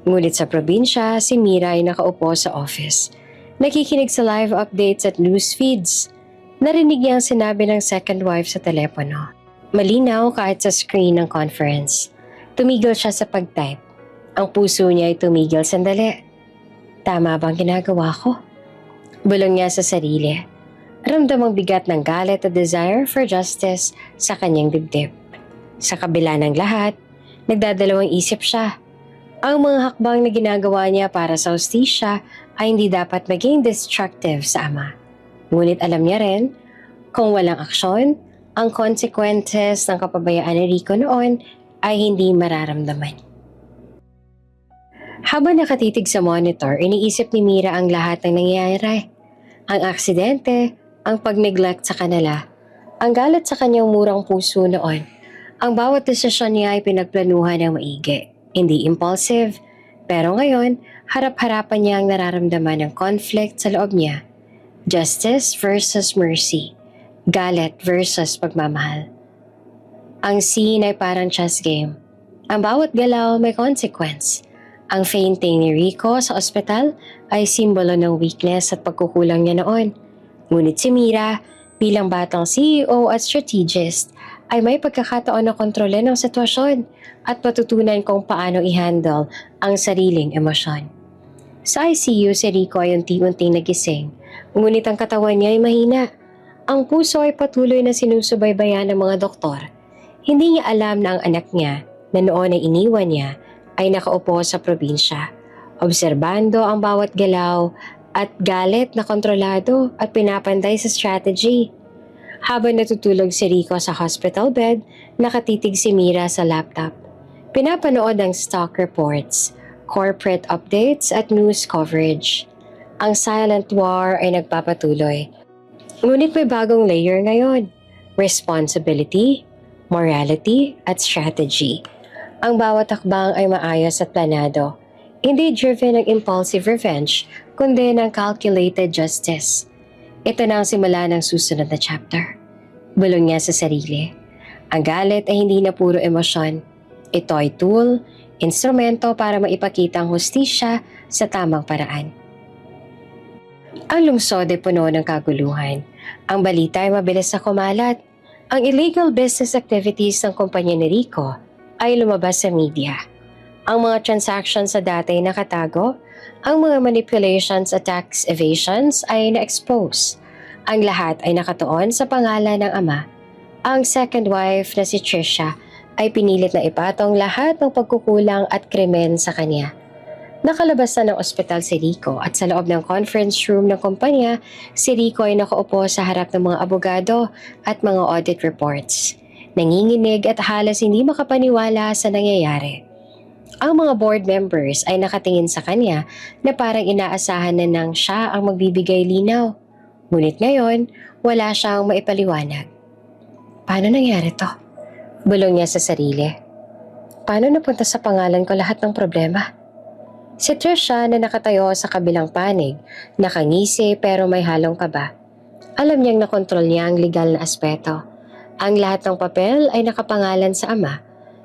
Ngunit sa probinsya, si Mira ay nakaupo sa office, nakikinig sa live updates at news feeds. Narinig niya ang sinabi ng second wife sa telepono. Malinaw kahit sa screen ng conference. Tumigil siya sa pag-type. Ang puso niya ay tumigil sandali. Tama bang ginagawa ko? Bulong niya sa sarili. Ramdam ang bigat ng galit at desire for justice sa kanyang dibdib. Sa kabila ng lahat, nagdadalawang isip siya. Ang mga hakbang na ginagawa niya para sa hustisya ay hindi dapat maging destructive sa ama. Ngunit alam niya rin, kung walang aksyon, ang consequences ng kapabayaan ni Rico noon ay hindi mararamdaman. Habang nakatitig sa monitor, iniisip ni Mira ang lahat ng nangyayari. Ang aksidente, ang pag-neglect sa kanila, ang galit sa kanyang murang puso noon. Ang bawat desisyon niya ay pinagplanuhan ng maigi, hindi impulsive. Pero ngayon, harap-harapan niya ang nararamdaman ng conflict sa loob niya. Justice versus mercy. Galit versus pagmamahal. Ang scene ay parang chess game. Ang bawat galaw may consequence. Ang fainting ni Rico sa ospital ay simbolo ng weakness at pagkukulang niya noon. Ngunit si Mira, bilang batang CEO at strategist, ay may pagkakataon na kontrolin ang sitwasyon at patutunan kung paano i-handle ang sariling emosyon. Sa ICU, si Rico ay unti-unting nagising, ngunit ang katawan niya ay mahina. Ang puso ay patuloy na sinusubaybayan ng mga doktor. Hindi niya alam na ang anak niya, na noon ay iniwan niya, ay nakaupo sa probinsya, obserbando ang bawat galaw at galit na kontrolado at pinapantay sa strategy. Habang natutulog si Rico sa hospital bed, nakatitig si Mira sa laptop. Pinapanood ang stock reports, corporate updates at news coverage. Ang silent war ay nagpapatuloy. Ngunit may bagong layer ngayon, responsibility, morality at strategy. Ang bawat hakbang ay maayos at planado. Hindi driven ng impulsive revenge, kundi ng calculated justice. Ito na ang simula ng susunod na chapter. Bulong niya sa sarili. Ang galit ay hindi na puro emosyon. Ito ay tool, instrumento para maipakita ang hustisya sa tamang paraan. Ang lungsod ay puno ng kaguluhan. Ang balita ay mabilis na kumalat. Ang illegal business activities ng kumpanya ni Rico ay lumabas sa media. Ang mga transactions sa dati ay nakatago, ang mga manipulations at tax evasions ay na-expose. Ang lahat ay nakatuon sa pangalan ng ama. Ang second wife na si Trisha ay pinilit na ipatong lahat ng pagkukulang at krimen sa kanya. Nakalabas na ng ospital si Rico at sa loob ng conference room ng kumpanya, si Rico ay nakaupo sa harap ng mga abogado at mga audit reports. Nanginginig at halos hindi makapaniwala sa nangyayari. Ang mga board members ay nakatingin sa kanya na parang inaasahan na nang siya ang magbibigay linaw. Ngunit ngayon, wala siyang maipaliwanag. Paano nangyari to? Bulong niya sa sarili. Paano napunta sa pangalan ko lahat ng problema? Si Trisha na nakatayo sa kabilang panig, nakangisi pero may halong kaba. Alam niyang nakontrol niya ang legal na aspeto. Ang lahat ng papel ay nakapangalan sa ama,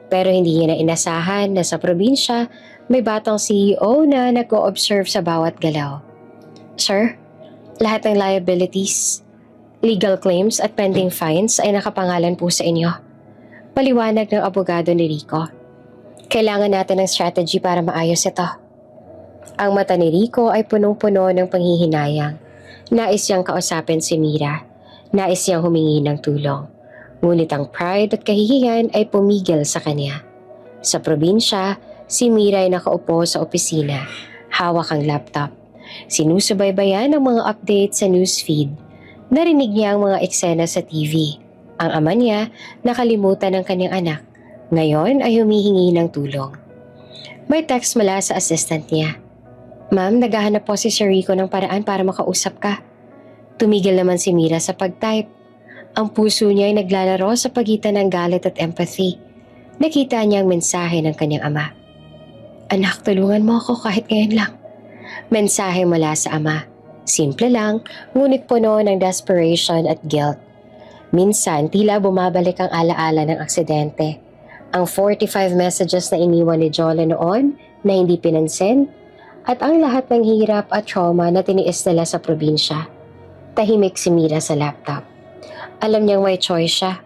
pero hindi niya na inasahan na sa probinsya may batang CEO na nag-o-observe sa bawat galaw. Sir, lahat ng liabilities, legal claims at pending fines ay nakapangalan po sa inyo. Paliwanag ng abogado ni Rico. Kailangan natin ng strategy para maayos ito. Ang mata ni Rico ay punong-puno ng panghihinayang. Nais niyang kausapin si Mira. Nais niyang humingi ng tulong. Ngunit ang pride at kahihiyan ay pumigil sa kanya. Sa probinsya, si Mira ay nakaupo sa opisina, hawak ang laptop. Sinusubaybayan ang mga updates sa newsfeed. Narinig niya ang mga eksena sa TV. Ang ama niya nakalimutan ng kanyang anak. Ngayon ay humihingi ng tulong. May text mula sa assistant niya. Ma'am, naghahanap po si Sir Rico ng paraan para makausap ka. Tumigil naman si Mira sa pag-type. Ang puso niya ay naglalaro sa pagitan ng galit at empathy. Nakita niya ang mensahe ng kanyang ama. Anak, tulungan mo ako kahit ngayon lang. Mensahe mula sa ama. Simple lang, ngunit puno ng desperation at guilt. Minsan, tila bumabalik ang alaala ng aksidente. Ang 45 messages na iniwan ni Jolene noon na hindi pinansin, at ang lahat ng hirap at trauma na tiniis nila sa probinsya. Tahimik si Mira sa laptop. Alam niyang may choice siya.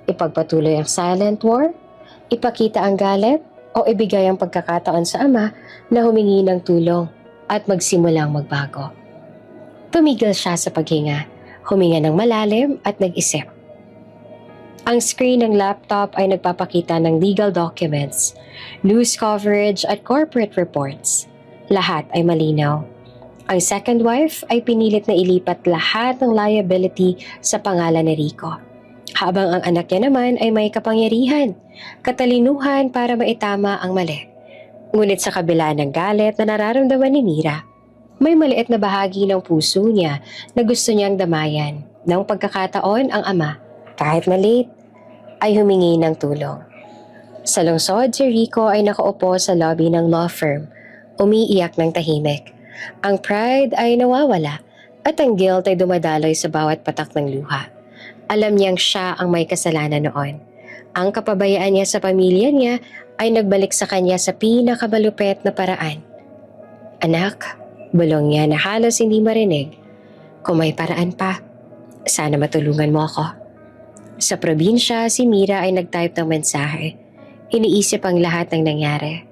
Ipagpatuloy ang silent war, ipakita ang galit, o ibigay ang pagkakataon sa ama na humingi ng tulong at magsimulang magbago. Tumigil siya sa paghinga, huminga ng malalim at nag-isip. Ang screen ng laptop ay nagpapakita ng legal documents, news coverage at corporate reports. Lahat ay malinaw. Ang second wife ay pinilit na ilipat lahat ng liability sa pangalan ni Rico. Habang ang anak niya naman ay may kapangyarihan, katalinuhan para maitama ang mali. Ngunit sa kabila ng galit na nararamdaman ni Mira, may maliit na bahagi ng puso niya na gusto niyang damayan. Nang pagkakataon ang ama, kahit na late, ay humingi ng tulong. Sa lungsod, si Rico ay nakaupo sa lobby ng law firm, umiiyak ng tahimik. Ang pride ay nawawala at ang guilt ay dumadaloy sa bawat patak ng luha. Alam niyang siya ang may kasalanan noon. Ang kapabayaan niya sa pamilya niya ay nagbalik sa kanya sa pinakamalupit na paraan. Anak, bulong niya na halos hindi marinig. Kung may paraan pa, sana matulungan mo ako. Sa probinsya, si Mira ay nag-type ng mensahe. Iniisip ang lahat ng nangyari.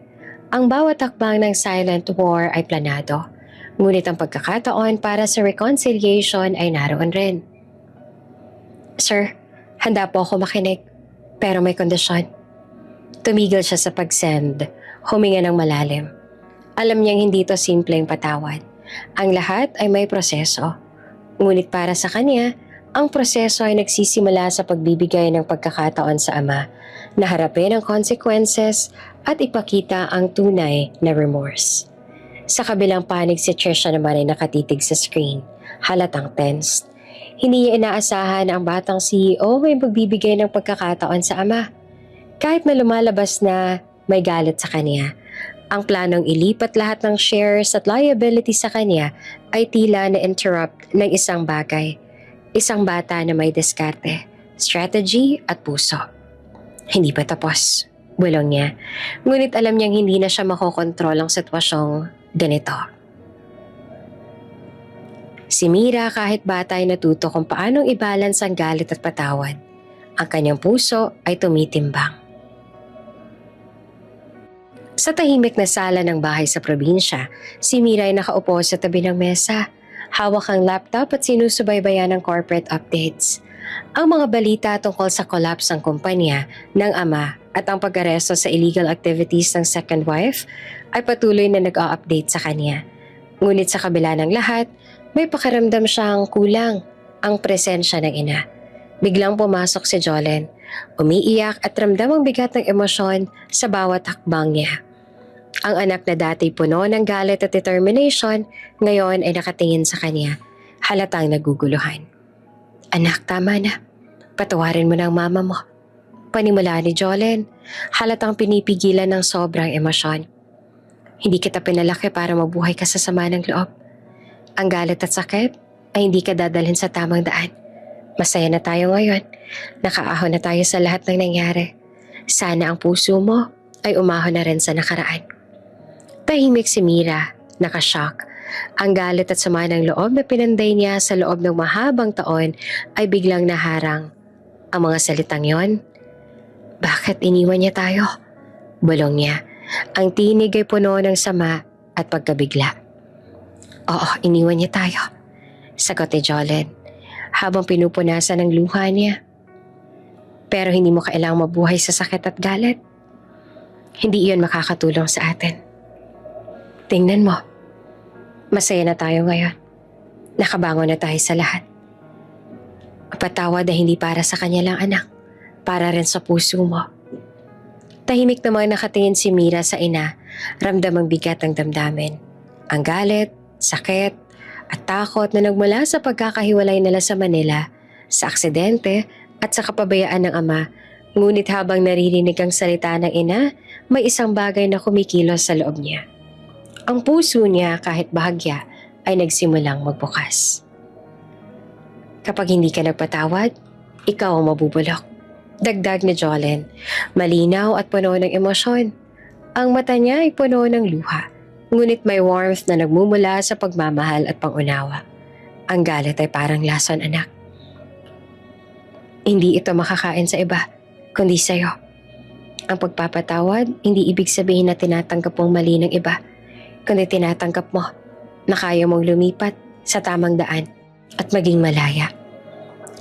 Ang bawat hakbang ng silent war ay planado. Ngunit ang pagkakataon para sa reconciliation ay naroon rin. Sir, handa po ako makinig, pero may kondisyon. Tumigil siya sa pag-send, huminga ng malalim. Alam niyang hindi ito simpleng patawad. Ang lahat ay may proseso. Ngunit para sa kanya, ang proseso ay nagsisimula sa pagbibigay ng pagkakataon sa ama na harapin ang consequences at ipakita ang tunay na remorse. Sa kabilang panig si Trisha naman ay nakatitig sa screen, halatang tensed. Hindi niya inaasahan na ang batang CEO ay magbibigay ng pagkakataon sa ama. Kahit na lumalabas na may galit sa kanya, ang planong ilipat lahat ng shares at liability sa kanya ay tila na-interrupt ng isang bagay. Isang bata na may diskarte, strategy at puso. Hindi pa tapos, bulong niya. Ngunit alam niyang hindi na siya makokontrol ang sitwasyong ganito. Si Mira kahit bata ay natuto kung paanong i-balance ang galit at patawad. Ang kanyang puso ay tumitimbang. Sa tahimik na sala ng bahay sa probinsya, si Mira ay nakaupo sa tabi ng mesa. Hawak ang laptop at sinusubaybayan ng corporate updates. Ang mga balita tungkol sa collapse ng kumpanya ng ama at ang pag-aresto sa illegal activities ng second wife ay patuloy na nag-a-update sa kanya. Ngunit sa kabila ng lahat, may pakiramdam siyang kulang ang presensya ng ina. Biglang pumasok si Jolene, umiiyak at ramdam ang bigat ng emosyon sa bawat hakbang niya. Ang anak na dati puno ng galit at determination, ngayon ay nakatingin sa kanya, halatang naguguluhan. Anak, tama na. Patawarin mo na ang mama mo. Panimula ni Jolene, halatang pinipigilan ng sobrang emosyon. Hindi kita pinalaki para mabuhay ka sa sama ng loob. Ang galit at sakit ay hindi ka dadalhin sa tamang daan. Masaya na tayo ngayon. Nakaahon na tayo sa lahat ng nangyari. Sana ang puso mo ay umahon na rin sa nakaraan. Tahimik si Mira, nakashock. Ang galit at sama ng loob na pinanday niya sa loob ng mahabang taon ay biglang naharang. Ang mga salitang yon, bakit iniwan niya tayo? Bulong niya. Ang tinig ay puno ng sama at pagkabigla. Oo, iniwan niya tayo. Sagot ni Jolene, habang pinupunasan ng luha niya. Pero hindi mo kailangang mabuhay sa sakit at galit. Hindi iyon makakatulong sa atin. Tingnan mo, masaya na tayo ngayon. Nakabangon na tayo sa lahat. Patawad na hindi para sa kanya lang anak, para rin sa puso mo. Tahimik namang nakatingin si Mira sa ina, ramdam ang bigat ng damdamin. Ang galit, sakit, at takot na nagmula sa pagkakahiwalay nila sa Manila sa aksidente at sa kapabayaan ng ama. Ngunit habang naririnig ang salita ng ina, may isang bagay na kumikilos sa loob niya. Ang puso niya kahit bahagya ay nagsimulang magbukas. Kapag hindi ka nagpatawad, ikaw ang mabubulok. Dagdag ni Jolene, malinaw at puno ng emosyon. Ang mata niya ay puno ng luha, ngunit may warmth na nagmumula sa pagmamahal at pangunawa. Ang galit ay parang lason, anak. Hindi ito makakain sa iba, kundi sa'yo. Ang pagpapatawad, hindi ibig sabihin na tinatanggap mong mali ng iba, kundi tinatanggap mo na kaya mong lumipat sa tamang daan at maging malaya.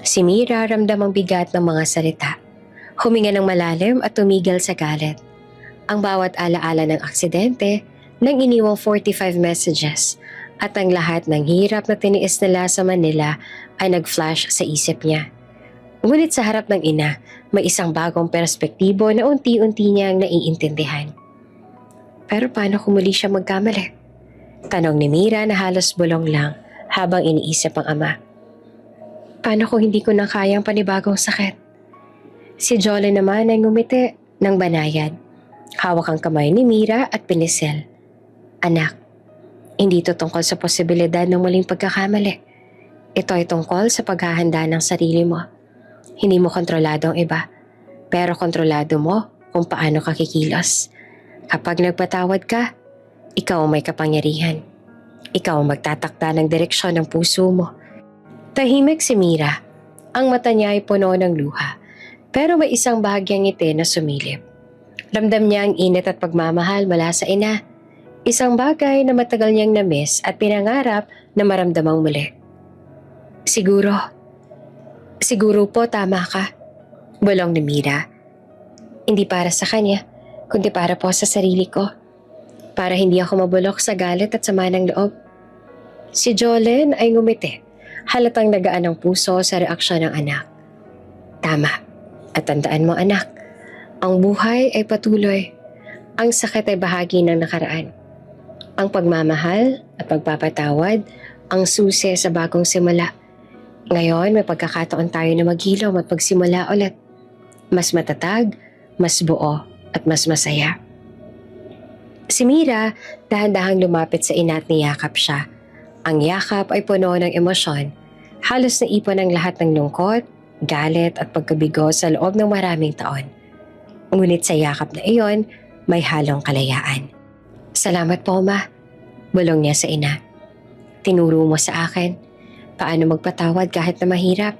Si Mira ramdam ang bigat ng mga salita. Huminga ng malalim at tumigil sa galit. Ang bawat alaala ng aksidente, nang iniwang 45 messages at ang lahat ng hirap na tiniis nila sa Manila ay nag-flash sa isip niya. Ngunit sa harap ng ina, may isang bagong perspektibo na unti-unti niyang naiintindihan. Pero paano kung muli siya magkamali? Tanong ni Mira na halos bulong lang habang iniisip ang ama. Paano kung hindi ko na kayang panibagong sakit? Si Jolene naman ay ngumiti ng banayad. Hawak ang kamay ni Mira at pinisil. Anak, hindi ito tungkol sa posibilidad ng muling pagkakamali. Ito ay tungkol sa paghahanda ng sarili mo. Hindi mo kontrolado ang iba, pero kontrolado mo kung paano ka kikilos. Kapag nagpatawad ka, ikaw ang may kapangyarihan. Ikaw ang magtatakda ng direksyon ng puso mo. Tahimik si Mira. Ang mata niya ay puno ng luha, pero may isang bahagyang ngiti na sumilip. Ramdam niya ang init at pagmamahal mula sa ina. Isang bagay na matagal niyang na-miss at pinangarap na maramdamang muli. Siguro po tama ka, bulong ni Mira. Hindi para sa kanya, kundi para po sa sarili ko. Para hindi ako mabulok sa galit at sama ng loob. Si Jolene ay ngumiti, halatang nagaan ang puso sa reaksyon ng anak. Tama, at tandaan mo anak, ang buhay ay patuloy. Ang sakit ay bahagi ng nakaraan. Ang pagmamahal at pagpapatawad ang susi sa bagong simula. Ngayon may pagkakataon tayo na maghilom at pagsimula ulit. Mas matatag, mas buo at mas masaya. Si Mira dahan-dahang lumapit sa ina at niyakap siya. Ang yakap ay puno ng emosyon. Halos naipon ang lahat ng lungkot, galit at pagkabigo sa loob ng maraming taon. Ngunit sa yakap na iyon, may halong kalayaan. Salamat po, Ma, bulong niya sa ina. Tinuro mo sa akin paano magpatawad kahit na mahirap.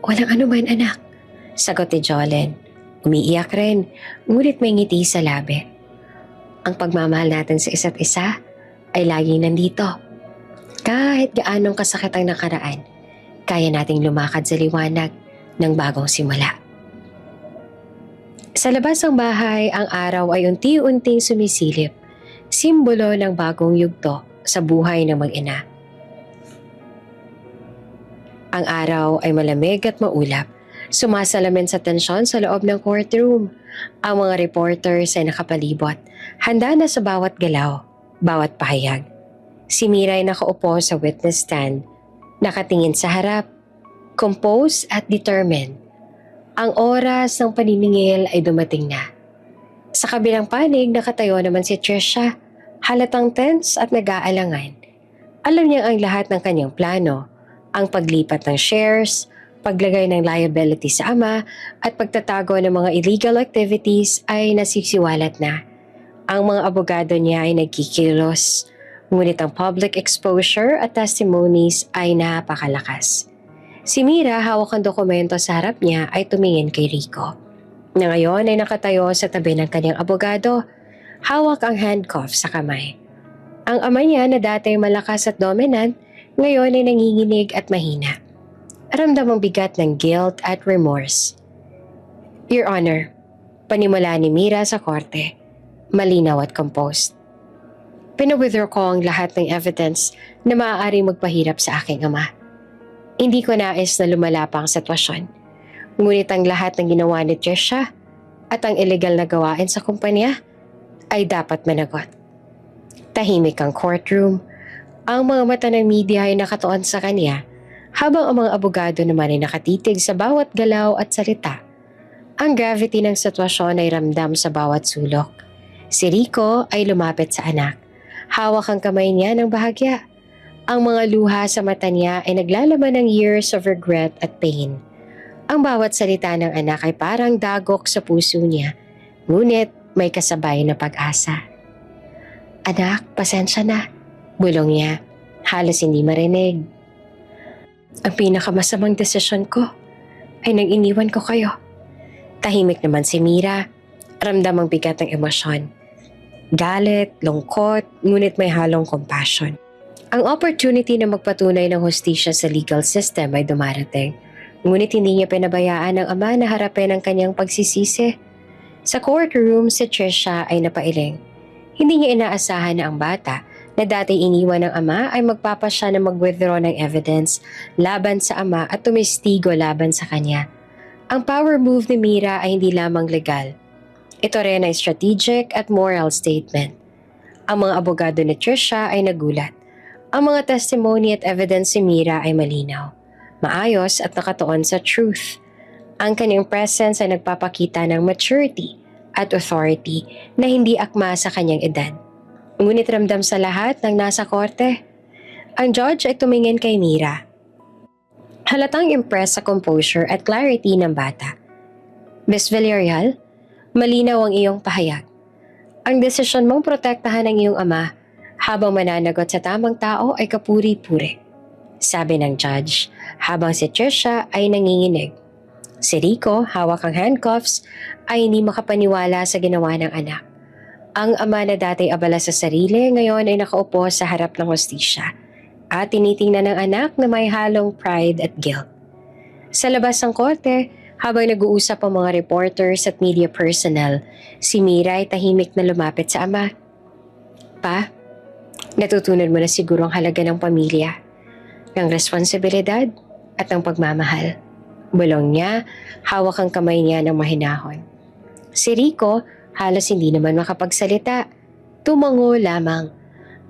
Walang anuman anak, sagot ni Jolene. Umiiyak rin, ngunit may ngiti sa labi. Ang pagmamahal natin sa isa't isa ay laging nandito. Kahit gaanong kasakit ang nakaraan, kaya nating lumakad sa liwanag ng bagong simula. Sa labas ng bahay, ang araw ay unti-unting sumisilip, simbolo ng bagong yugto sa buhay ng mag-ina. Ang araw ay malamig at maulap, sumasalamin sa tensyon sa loob ng courtroom. Ang mga reporters ay nakapalibot, handa na sa bawat galaw, bawat pahayag. Si Mira ay nakaupo sa witness stand, nakatingin sa harap, composed at determined. Ang oras ng paniningil ay dumating na. Sa kabilang panig, nakatayo naman si Trisha, halatang tense at nag-aalangan. Alam niya ang lahat ng kanyang plano, ang paglipat ng shares, paglagay ng liability sa ama, at pagtatago ng mga illegal activities ay nasisiwalat na. Ang mga abogado niya ay nagkikilos, ngunit ang public exposure at testimonies ay napakalakas. Si Mira, hawak ang dokumento sa harap niya, ay tumingin kay Rico, na ngayon ay nakatayo sa tabi ng kanyang abogado, hawak ang handcuff sa kamay. Ang ama niya na dati malakas at dominant, ngayon ay nanginginig at mahina. Ramdam ang bigat ng guilt at remorse. Your Honor, panimula ni Mira sa korte, malinaw at composed. Pina-withdraw ko ang lahat ng evidence na maaaring magpahirap sa aking ama. Hindi ko nais na lumala pa ang sitwasyon. Ngunit ang lahat ng ginawa ni Trisha at ang illegal na gawain sa kumpanya ay dapat managot. Tahimik ang courtroom. Ang mga mata ng media ay nakatuon sa kanya habang ang mga abogado naman ay nakatitig sa bawat galaw at salita. Ang gravity ng sitwasyon ay ramdam sa bawat sulok. Si Rico ay lumapit sa anak. Hawak ang kamay niya ng bahagya. Ang mga luha sa mata niya ay naglalaman ng years of regret at pain. Ang bawat salita ng anak ay parang dagok sa puso niya, ngunit may kasabay na pag-asa. "Anak, pasensya na," bulong niya, halos hindi marinig. "Ang pinakamasamang desisyon ko ay nang iniwan ko kayo." Tahimik naman si Mira, ramdam ang bigat ng emosyon. Galit, lungkot, ngunit may halong compassion. Ang opportunity na magpatunay ng hustisya sa legal system ay dumarating, ngunit hindi niya pinabayaan ng ama na harapin ang kanyang pagsisisi. Sa courtroom, si Trisha ay napailing. Hindi niya inaasahan na ang bata na dati iniwan ng ama ay magpapasya na mag-withdraw ng evidence laban sa ama at tumistigo laban sa kanya. Ang power move ni Mira ay hindi lamang legal. Ito rin ay strategic at moral statement. Ang mga abogado ni Trisha ay nagulat. Ang mga testimony at evidence ni Mira ay malinaw, maayos at nakatuon sa truth. Ang kanyang presence ay nagpapakita ng maturity at authority na hindi akma sa kanyang edad. Ngunit ramdam sa lahat ng nasa korte. Ang judge ay tumingin kay Mira. Halatang impressed sa composure at clarity ng bata. "Miss Villarreal, malinaw ang iyong pahayag. Ang desisyon mong protektahan ang iyong ama habang mananagot sa tamang tao ay kapuri-puri," sabi ng judge habang si Trisha ay nanginginig. Si Rico, hawak ang handcuffs, ay hindi makapaniwala sa ginawa ng anak. Ang ama na dati abala sa sarili ngayon ay nakaupo sa harap ng hustisya at tinitingnan ng anak na may halong pride at guilt. Sa labas ng korte, habang nag-uusap ang mga reporters at media personnel, si Mira ay tahimik na lumapit sa ama. "Pa, natutunan mo na siguro ang halaga ng pamilya, ng responsibilidad at ng pagmamahal," bulong niya, hawak ang kamay niya ng mahinahon. Si Rico halos hindi naman makapagsalita. Tumango lamang.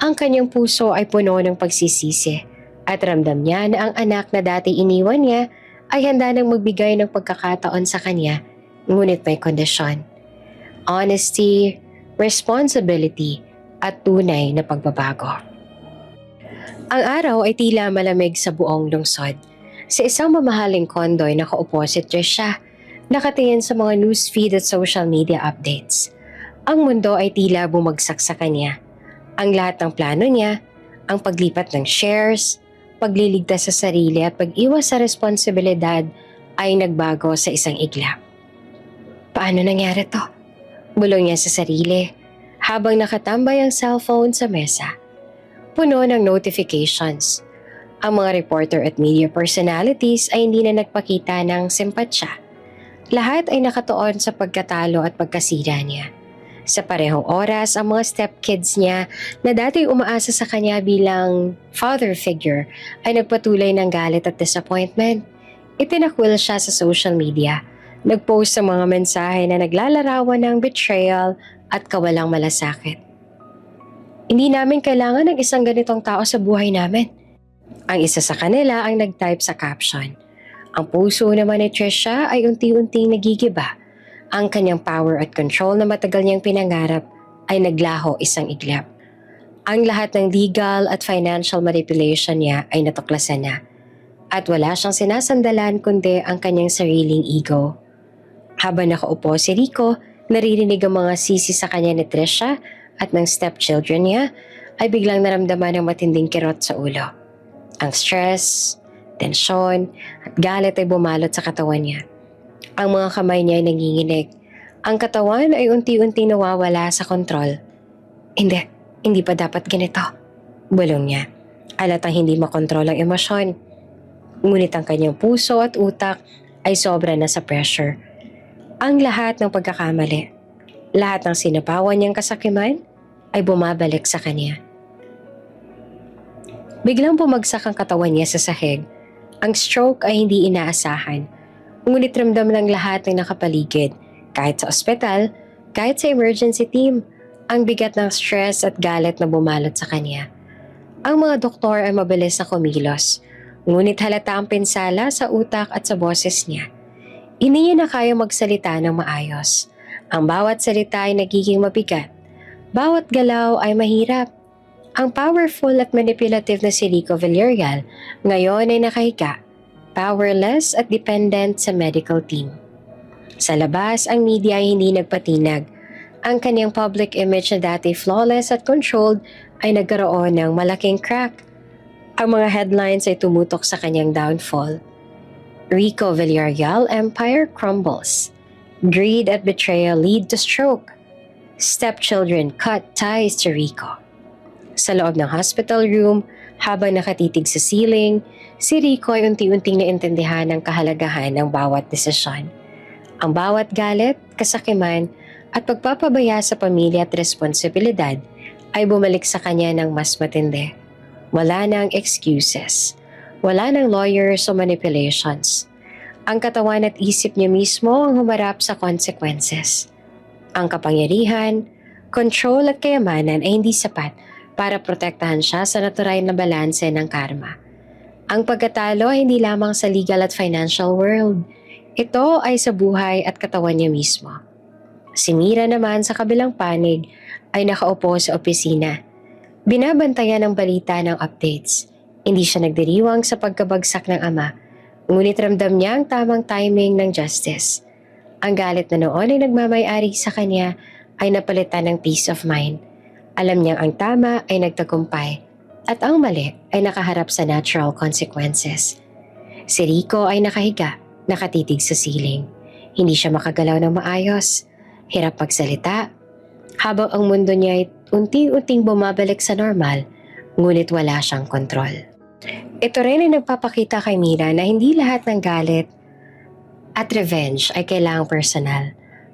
Ang kanyang puso ay puno ng pagsisisi at ramdam niya na ang anak na dati iniwan niya ay handa nang magbigay ng pagkakataon sa kanya, ngunit may kondisyon. Honesty, responsibility at tunay na pagbabago. Ang araw ay tila malamig sa buong lungsod. Sa isang mamahaling kondoy nakaupo si Trisha, nakatingin sa mga newsfeed at social media updates. Ang mundo ay tila bumagsak sa kanya. Ang lahat ng plano niya, ang paglipat ng shares, pagliligtas sa sarili at pag-iwas sa responsibilidad ay nagbago sa isang iglap. "Paano nangyari to?" bulong niya sa sarili habang nakatambay ang cellphone sa mesa. Puno ng notifications. Ang mga reporter at media personalities ay hindi na nagpakita ng simpatsya. Lahat ay nakatuon sa pagkatalo at pagkasira niya. Sa parehong oras, ang mga stepkids niya na dati umaasa sa kanya bilang father figure ay nagpatuloy ng galit at disappointment. Itinakwil siya sa social media. Nagpost ng mga mensahe na naglalarawan ng betrayal at kawalang malasakit. "Hindi namin kailangan ng isang ganitong tao sa buhay namin." Ang isa sa kanila ang nag-type sa caption. Ang puso naman ni Trisha ay unti-unting nagigiba. Ang kanyang power at control na matagal niyang pinangarap ay naglaho isang iglap. Ang lahat ng legal at financial manipulation niya ay natuklasan na. At wala siyang sinasandalan kundi ang kanyang sariling ego. Habang nakaupo si Rico, naririnig ang mga sisi sa kanya ni Trisha at ng stepchildren niya ay biglang naramdaman ng matinding kirot sa ulo. Ang stress, tensyon at galit ay bumalot sa katawan niya. Ang mga kamay niya ay nanginginig. Ang katawan ay unti-unti nawawala sa kontrol. Hindi pa dapat ganito," bulong niya. Halatang hindi makontrol ang emosyon. Ngunit ang kanyang puso at utak ay sobra na sa pressure. Ang lahat ng pagkakamali, lahat ng sinapawan niyang kasakiman ay bumabalik sa kanya. Biglang bumagsak ang katawan niya sa sahig. Ang stroke ay hindi inaasahan. Ngunit ramdam ng lahat ng nakapaligid, kahit sa ospital, kahit sa emergency team, ang bigat ng stress at galit na bumalot sa kanya. Ang mga doktor ay mabilis na kumilos. Ngunit halata ang pinsala sa utak at sa boses niya. Hindi niya na kaya magsalita ng maayos. Ang bawat salita ay nagiging mabigat. Bawat galaw ay mahirap. Ang powerful at manipulative na si Rico Villarreal ngayon ay nakahiga, powerless at dependent sa medical team. Sa labas, ang media ay hindi nagpatinag. Ang kanyang public image na dati flawless at controlled ay nagkaroon ng malaking crack. Ang mga headlines ay tumutok sa kanyang downfall. Rico Villarreal empire crumbles. Greed at betrayal lead to stroke. Stepchildren cut ties to Rico. Sa loob ng hospital room, habang nakatitig sa ceiling, si Rico ay unti-unting naintindihan ang kahalagahan ng bawat desisyon. Ang bawat galit, kasakiman, at pagpapabaya sa pamilya at responsibilidad ay bumalik sa kanya ng mas matindi. Wala nang excuses. Wala nang lawyers o manipulations. Ang katawan at isip niya mismo ang humarap sa consequences. Ang kapangyarihan, control at kayamanan ay hindi sapat para protektahan siya sa natural na balanse ng karma. Ang pagkatalo ay hindi lamang sa legal at financial world. Ito ay sa buhay at katawan niya mismo. Si Mira naman sa kabilang panig ay nakaupo sa opisina. Binabantayan ang balita ng updates. Hindi siya nagdiriwang sa pagkabagsak ng ama, ngunit ramdam niya ang tamang timing ng justice. Ang galit na noon ay nagmamay-ari sa kanya ay napalitan ng peace of mind. Alam niyang ang tama ay nagtagumpay at ang mali ay nakaharap sa natural consequences. Si Rico ay nakahiga, nakatitig sa ceiling. Hindi siya makagalaw ng maayos, hirap pagsalita, habang ang mundo niya ay unti-unting bumabalik sa normal, ngunit wala siyang kontrol. Ito rin ay nagpapakita kay Mira na hindi lahat ng galit at revenge ay kailangang personal.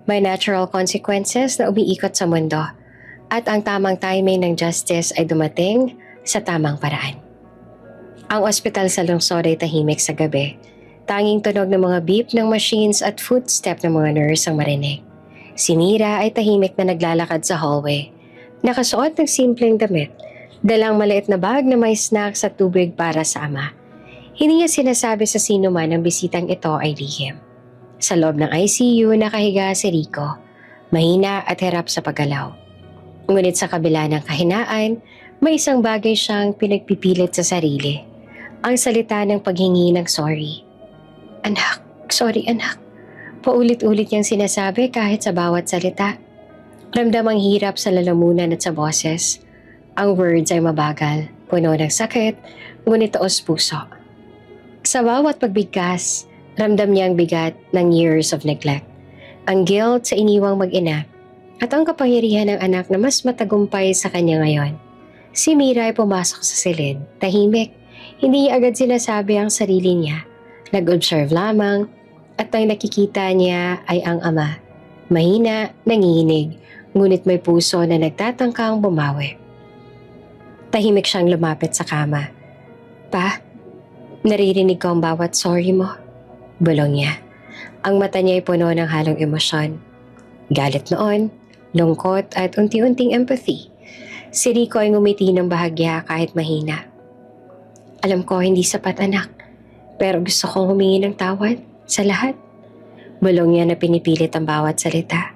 May natural consequences na umiikot sa mundo. At ang tamang timing ng justice ay dumating sa tamang paraan. Ang ospital sa lungsod ay tahimik sa gabi. Tanging tunog ng mga beep ng machines at footstep ng mga nurse ang marinig. Si Mira ay tahimik na naglalakad sa hallway. Nakasuot ng simpleng damit, dalang maliit na bag na may snacks at tubig para sa ama. Hindi niya sinasabi sa sino man ang bisitang ito ay lihim. Sa loob ng ICU nakahiga si Rico, mahina at hirap sa paggalaw. Ngunit sa kabila ng kahinaan, may isang bagay siyang pinagpipilit sa sarili. Ang salita ng paghingi ng sorry. Anak, sorry anak. Paulit-ulit niyang sinasabi kahit sa bawat salita. Ramdam ang hirap sa lalamunan at sa boses. Ang words ay mabagal, puno ng sakit, ngunit taos puso. Sa bawat pagbigkas, ramdam niya ang bigat ng years of neglect. Ang guilt sa iniwang mag-ina at ang kapangyarihan ng anak na mas matagumpay sa kanya ngayon. Si Mira ay pumasok sa silid, tahimik. Hindi niya agad sinasabi ang sarili niya. Nag-observe lamang at ang nakikita niya ay ang ama. Mahina, nanginginig, ngunit may puso na nagtatangkang bumawi. Tahimik siyang lumapit sa kama. Pa, naririnig ko ang bawat sorry mo. Bulong niya. Ang mata niya ay puno ng halong emosyon. Galit noon, lungkot at unti-unting empathy. Si Rico ay ngumiti ng bahagya kahit mahina. Alam ko hindi sapat anak, pero gusto kong humingi ng tawad sa lahat. Bulong niya na pinipilit ang bawat salita.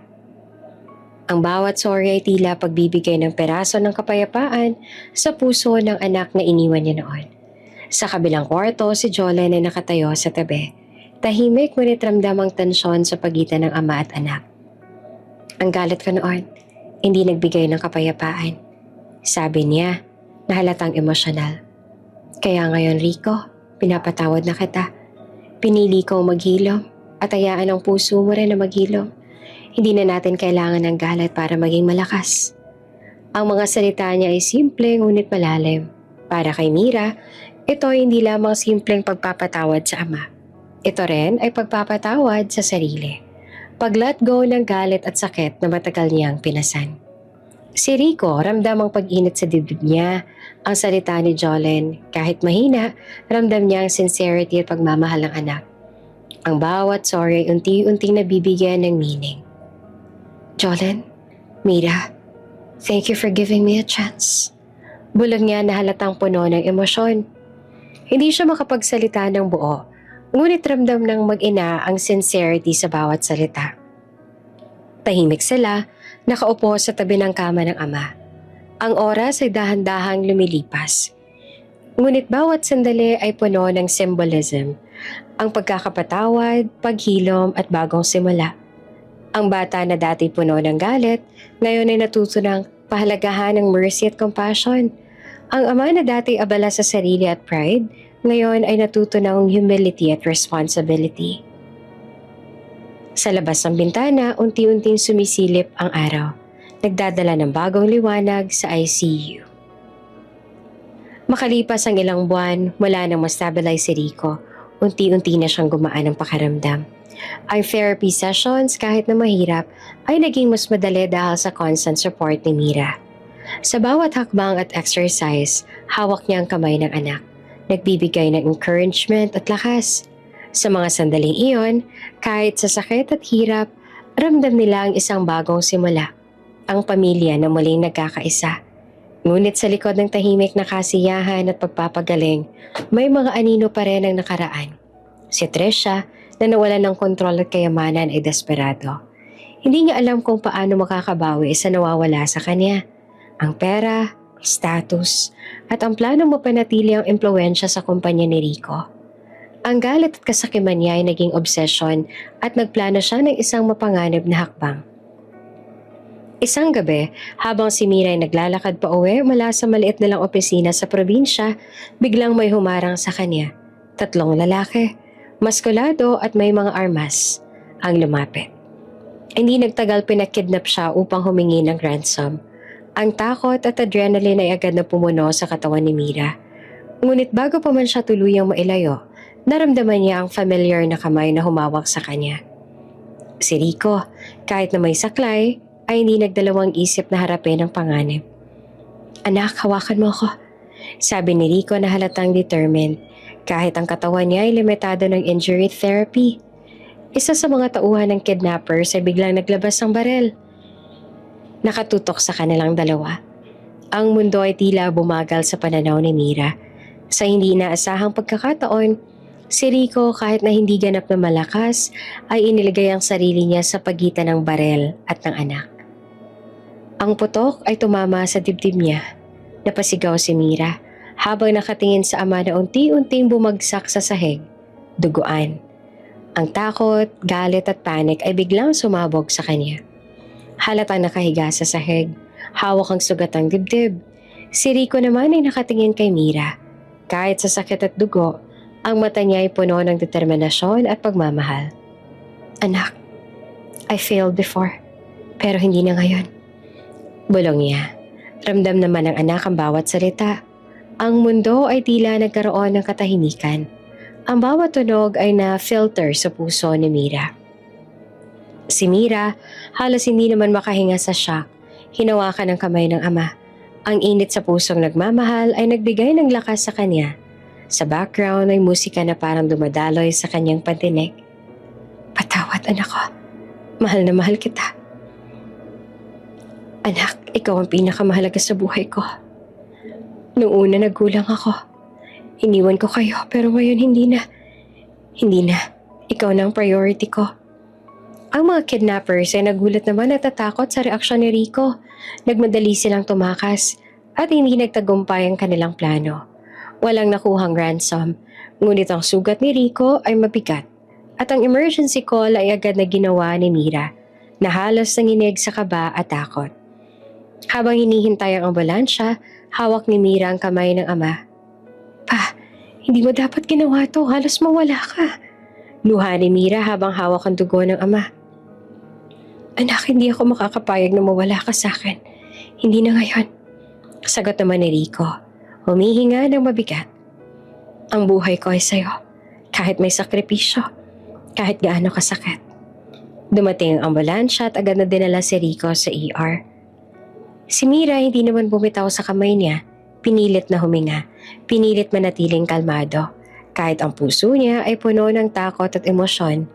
Ang bawat sorry ay tila pagbibigay ng peraso ng kapayapaan sa puso ng anak na iniwan niya noon. Sa kabilang kwarto, si Jolene ay nakatayo sa tabi. Tahimik ngunit ramdam ang tensyon sa pagitan ng ama at anak. Ang galit ko noon, hindi nagbigay ng kapayapaan. Sabi niya, na halatang emosyonal. Kaya ngayon Rico, pinapatawad na kita. Pinili kong maghilom at hayaan ang puso mo rin na maghilom. Hindi na natin kailangan ng galit para maging malakas. Ang mga salita niya ay simple ngunit malalim. Para kay Mira, ito ay hindi lamang simpleng pagpapatawad sa ama. Ito rin ay pagpapatawad sa sarili. Pag-let go ng galit at sakit na matagal niyang pinasan. Si Rico ramdam ang pag-init sa dibdib niya. Ang salita ni Jolene, kahit mahina, ramdam niya ang sincerity at pagmamahal ng anak. Ang bawat sorry ay unti-unting nabibigyan ng meaning. Jolene, Mira, thank you for giving me a chance. Bulong niya na halatang puno ng emosyon. Hindi siya makapagsalita ng buo, ngunit ramdam ng mag-ina ang sincerity sa bawat salita. Tahimik sila, nakaupo sa tabi ng kama ng ama. Ang oras ay dahan-dahang lumilipas. Ngunit bawat sandali ay puno ng symbolism. Ang pagkakapatawad, paghilom at bagong simula. Ang bata na dati puno ng galit, ngayon ay natuto ng pahalagahan ng mercy at compassion. Ang ama na dati abala sa sarili at pride, ngayon ay natuto ng humility at responsibility. Sa labas ng bintana, unti-unting sumisilip ang araw. Nagdadala ng bagong liwanag sa ICU. Makalipas ang ilang buwan, wala nang ma-stabilize si Rico. Unti-unti na siyang gumaan ang pakiramdam. Ang therapy sessions, kahit na mahirap, ay naging mas madali dahil sa constant support ni Mira. Sa bawat hakbang at exercise, hawak niya ang kamay ng anak. Nagbibigay ng encouragement at lakas. Sa mga sandaling iyon, kahit sa sakit at hirap, ramdam nila ang isang bagong simula. Ang pamilya na muling nagkakaisa. Ngunit sa likod ng tahimik na kasiyahan at pagpapagaling, may mga anino pa rin ang nakaraan. Si Trisha, na nawalan ng kontrol at kayamanan, ay desperado. Hindi niya alam kung paano makakabawi sa nawawala sa kanya. Ang pera, status, at ang plano mapanatili ang impluensya sa kumpanya ni Rico. Ang galit at kasakiman niya ay naging obsession at nagplano siya ng isang mapanganib na hakbang. Isang gabi, habang si Mira ay naglalakad pa uwi mula sa maliit na lang opisina sa probinsya, biglang may humarang sa kanya. 3 lalaki, maskulado at may mga armas, ang lumapit. Hindi nagtagal pinakidnap siya upang humingi ng ransom. Ang takot at adrenaline ay agad na pumuno sa katawan ni Mira. Ngunit bago pa man siya tuluyang mailayo, naramdaman niya ang familiar na kamay na humawak sa kanya. Si Rico, kahit na may saklay, ay hindi nagdalawang isip na harapin ang panganib. "Anak, hawakan mo ako," sabi ni Rico na halatang determined, kahit ang katawan niya ay limitado ng injury therapy. Isa sa mga tauhan ng kidnappers ay biglang naglabas ng barel. Nakatutok sa kanilang dalawa. Ang mundo ay tila bumagal sa pananaw ni Mira. Sa hindi inaasahang pagkakataon, si Rico, kahit na hindi ganap na malakas, ay iniligay ang sarili niya sa pagitan ng barel at ng anak. Ang putok ay tumama sa dibdib niya. Napasigaw si Mira habang nakatingin sa ama na unti-unting bumagsak sa sahig, duguan. Ang takot, galit at panik ay biglang sumabog sa kanya. Halatang nakahiga sa sahig, hawak ang sugat ng dibdib. Si Rico naman ay nakatingin kay Mira. Kahit sa sakit at dugo, ang mata niya ay puno ng determinasyon at pagmamahal. "Anak, I failed before, pero hindi na ngayon." Bulong niya. Ramdam naman ng anak ang bawat salita. Ang mundo ay tila nagkaroon ng katahimikan. Ang bawat tunog ay na-filter sa puso ni Mira. Si Mira, halos hindi naman makahinga sa shock. Hinawakan ang kamay ng ama. Ang init sa pusong nagmamahal ay nagbigay ng lakas sa kanya. Sa background ay musika na parang dumadaloy sa kanyang pandinig. "Patawad, anak ko. Mahal na mahal kita." "Anak, ikaw ang pinakamahalaga sa buhay ko. Noong una nagkulang ako. Iniwan ko kayo pero ngayon hindi na. Hindi na. Ikaw na ang priority ko." Ang mga kidnappers ay nagulat naman at natakot sa reaksyon ni Rico. Nagmadali silang tumakas at hindi nagtagumpay ang kanilang plano. Walang nakuhang ransom, ngunit ang sugat ni Rico ay mabigat at ang emergency call ay agad na ginawa ni Mira na halos nanginig sa kaba at takot. Habang hinihintay ang ambulansya, hawak ni Mira ang kamay ng ama. "Pa, hindi mo dapat ginawa to, halos mawala ka." Luha ni Mira habang hawak ang dugo ng ama. "Anak, hindi ako makakapayag na mawala ka sa akin. Hindi na ngayon." Sagot naman ni Rico, humihinga ng mabigat. "Ang buhay ko ay sa'yo, kahit may sakripisyo, kahit gaano kasakit." Dumating ang ambulansya at agad na dinala si Rico sa ER. Si Mira hindi naman bumitaw sa kamay niya. Pinilit na huminga, pinilit manatiling kalmado. Kahit ang puso niya ay puno ng takot at emosyon.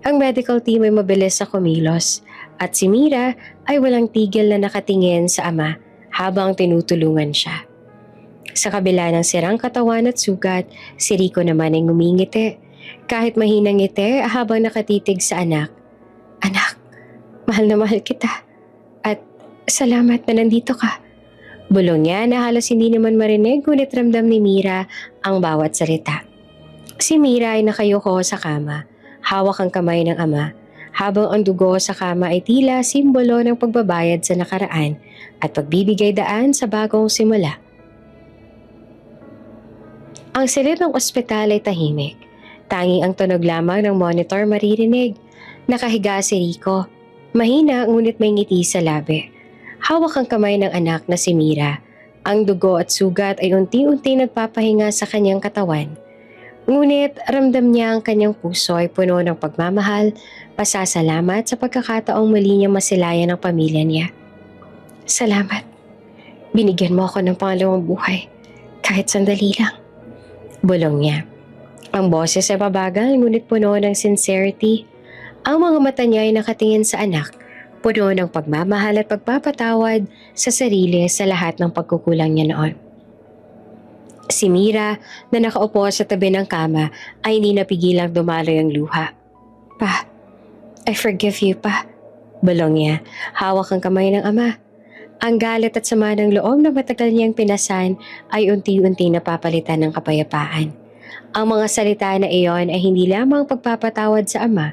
Ang medical team ay mabilis sa kumilos at si Mira ay walang tigil na nakatingin sa ama habang tinutulungan siya. Sa kabila ng sirang katawan at sugat, si Rico naman ay ngumingiti. Kahit mahinang ngiti habang nakatitig sa anak. Anak, mahal na mahal kita. At salamat na nandito ka. Bulong niya na halos hindi naman marinig ngunit ramdam ni Mira ang bawat salita. Si Mira ay nakayuko sa kama, hawak ang kamay ng ama, habang ang dugo sa kama ay tila simbolo ng pagbabayad sa nakaraan at pagbibigay daan sa bagong simula. Ang silid ng ospital ay tahimik. Tanging ang tunog lamang ng monitor maririnig. Nakahiga si Rico. Mahina ngunit may ngiti sa labi. Hawak ang kamay ng anak na si Mira. Ang dugo at sugat ay unti-unti nagpapahinga sa kanyang katawan. Ngunit ramdam niya ang kanyang puso ay puno ng pagmamahal, pasasalamat sa pagkakataong muli niya masilayan ang pamilya niya. Salamat. Binigyan mo ako ng pangalawang buhay, kahit sandali lang. Bulong niya. Ang boses ay mabagal ngunit puno ng sincerity. Ang mga mata niya ay nakatingin sa anak, puno ng pagmamahal at pagpapatawad sa sarili sa lahat ng pagkukulang niya noon. Si Mira na nakaupo sa tabi ng kama ay hindi napigilang dumaloy ang luha. Pa, I forgive you pa. Bulong niya, hawak ang kamay ng ama. Ang galit at sama ng loob na matagal niyang pinasan ay unti-unti napapalitan ng kapayapaan. Ang mga salita na iyon ay hindi lamang pagpapatawad sa ama,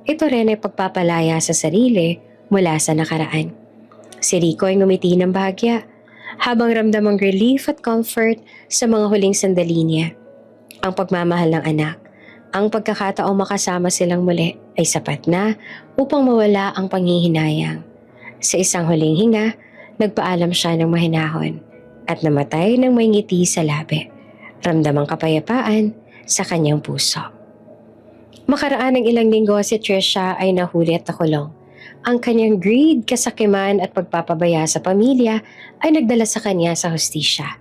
ito rin ay pagpapalaya sa sarili mula sa nakaraan. Si Rico ay ngumiti ng bahagya, habang ramdam ang relief at comfort sa mga huling sandali niya. Ang pagmamahal ng anak, ang pagkakataong makasama silang muli ay sapat na upang mawala ang panghihinayang. Sa isang huling hinga, nagpaalam siya ng mahinahon at namatay ng may ngiti sa labi. Ramdam ang kapayapaan sa kanyang puso. Makaraan ng ilang linggo si Trisha ay nahuli at nakulong. Ang kanyang greed, kasakiman at pagpapabaya sa pamilya ay nagdala sa kanya sa hustisya.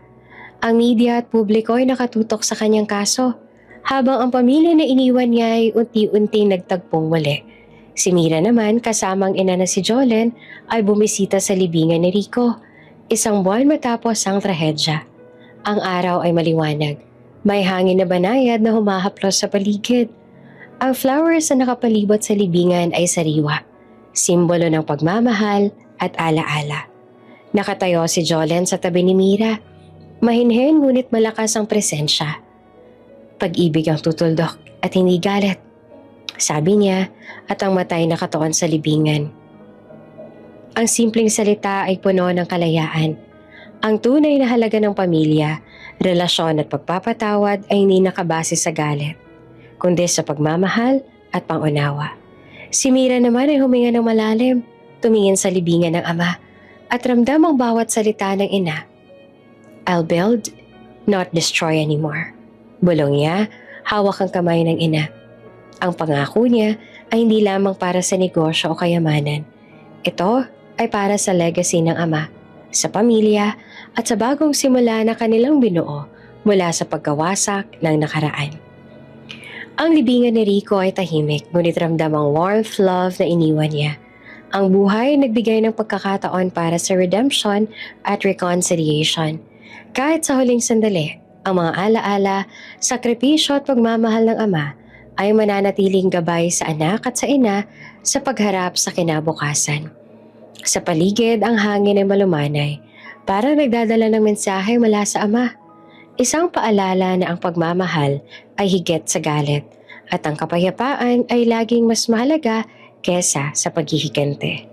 Ang media at publiko ay nakatutok sa kanyang kaso, habang ang pamilya na iniwan niya ay unti-unting nagtagpong muli. Si Mira naman, kasamang ina na si Jolene, ay bumisita sa libingan ni Rico, isang buwan matapos ang trahedya. Ang araw ay maliwanag. May hangin na banayad na humahaplos sa paligid. Ang flowers na nakapalibot sa libingan ay sariwa, simbolo ng pagmamahal at alaala. Nakatayo si Jolene sa tabi ni Mira. Mahinhin ngunit malakas ang presensya. Pag-ibig ang tutuldok at hindi galit, sabi niya, at ang matay nakatuon sa libingan. Ang simpleng salita ay puno ng kalayaan. Ang tunay na halaga ng pamilya, relasyon at pagpapatawad ay hindi nakabase sa galit, kundi sa pagmamahal at pangunawa. Si Mira naman ay huminga ng malalim, tumingin sa libingan ng ama, at ramdam ang bawat salita ng ina. I'll build, not destroy anymore. Bulong niya, hawak ang kamay ng ina. Ang pangako niya ay hindi lamang para sa negosyo o kayamanan. Ito ay para sa legacy ng ama, sa pamilya at sa bagong simula na kanilang binuo mula sa pagkawasak ng nakaraan. Ang libingan ni Rico ay tahimik, ngunit ramdam ang warmth love na iniwan niya. Ang buhay ay nagbigay ng pagkakataon para sa redemption at reconciliation. Kahit sa huling sandali, ang mga alaala, sakripisyo at pagmamahal ng ama ay mananatiling gabay sa anak at sa ina sa pagharap sa kinabukasan. Sa paligid, ang hangin ay malumanay, para nagdadala ng mensahe mula sa ama. Isang paalala na ang pagmamahal ay higit sa galit at ang kapayapaan ay laging mas mahalaga kesa sa paghihigante.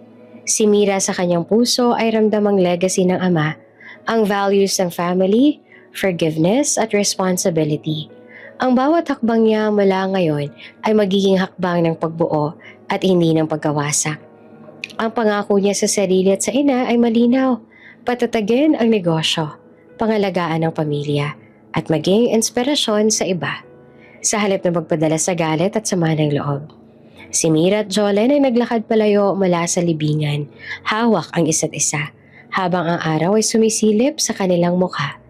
Si Mira sa kanyang puso ay ramdam ang legacy ng ama, ang values ng family, forgiveness at responsibility. Ang bawat hakbang niya mula ngayon ay magiging hakbang ng pagbuo at hindi ng pagkawasak. Ang pangako niya sa sarili at sa ina ay malinaw, patatagin ang negosyo, pangalagaan ng pamilya, at maging inspirasyon sa iba. Sa halip na magpadala sa galit at sama ng loob. Si Mira at Jolene ay naglakad palayo mula sa libingan, hawak ang isa't isa, habang ang araw ay sumisilip sa kanilang mukha.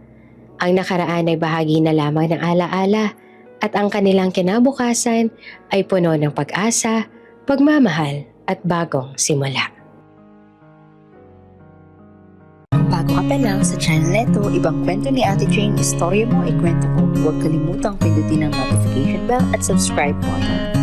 Ang nakaraan ay bahagi na lamang ng alaala at ang kanilang kinabukasan ay puno ng pag-asa, pagmamahal at bagong simula. bago ka pa lang sa channel neto, ibang kwento ni Ate Jane, istorya mo, ikwento ko. Huwag kalimutang pindutin ang notification bell at subscribe button.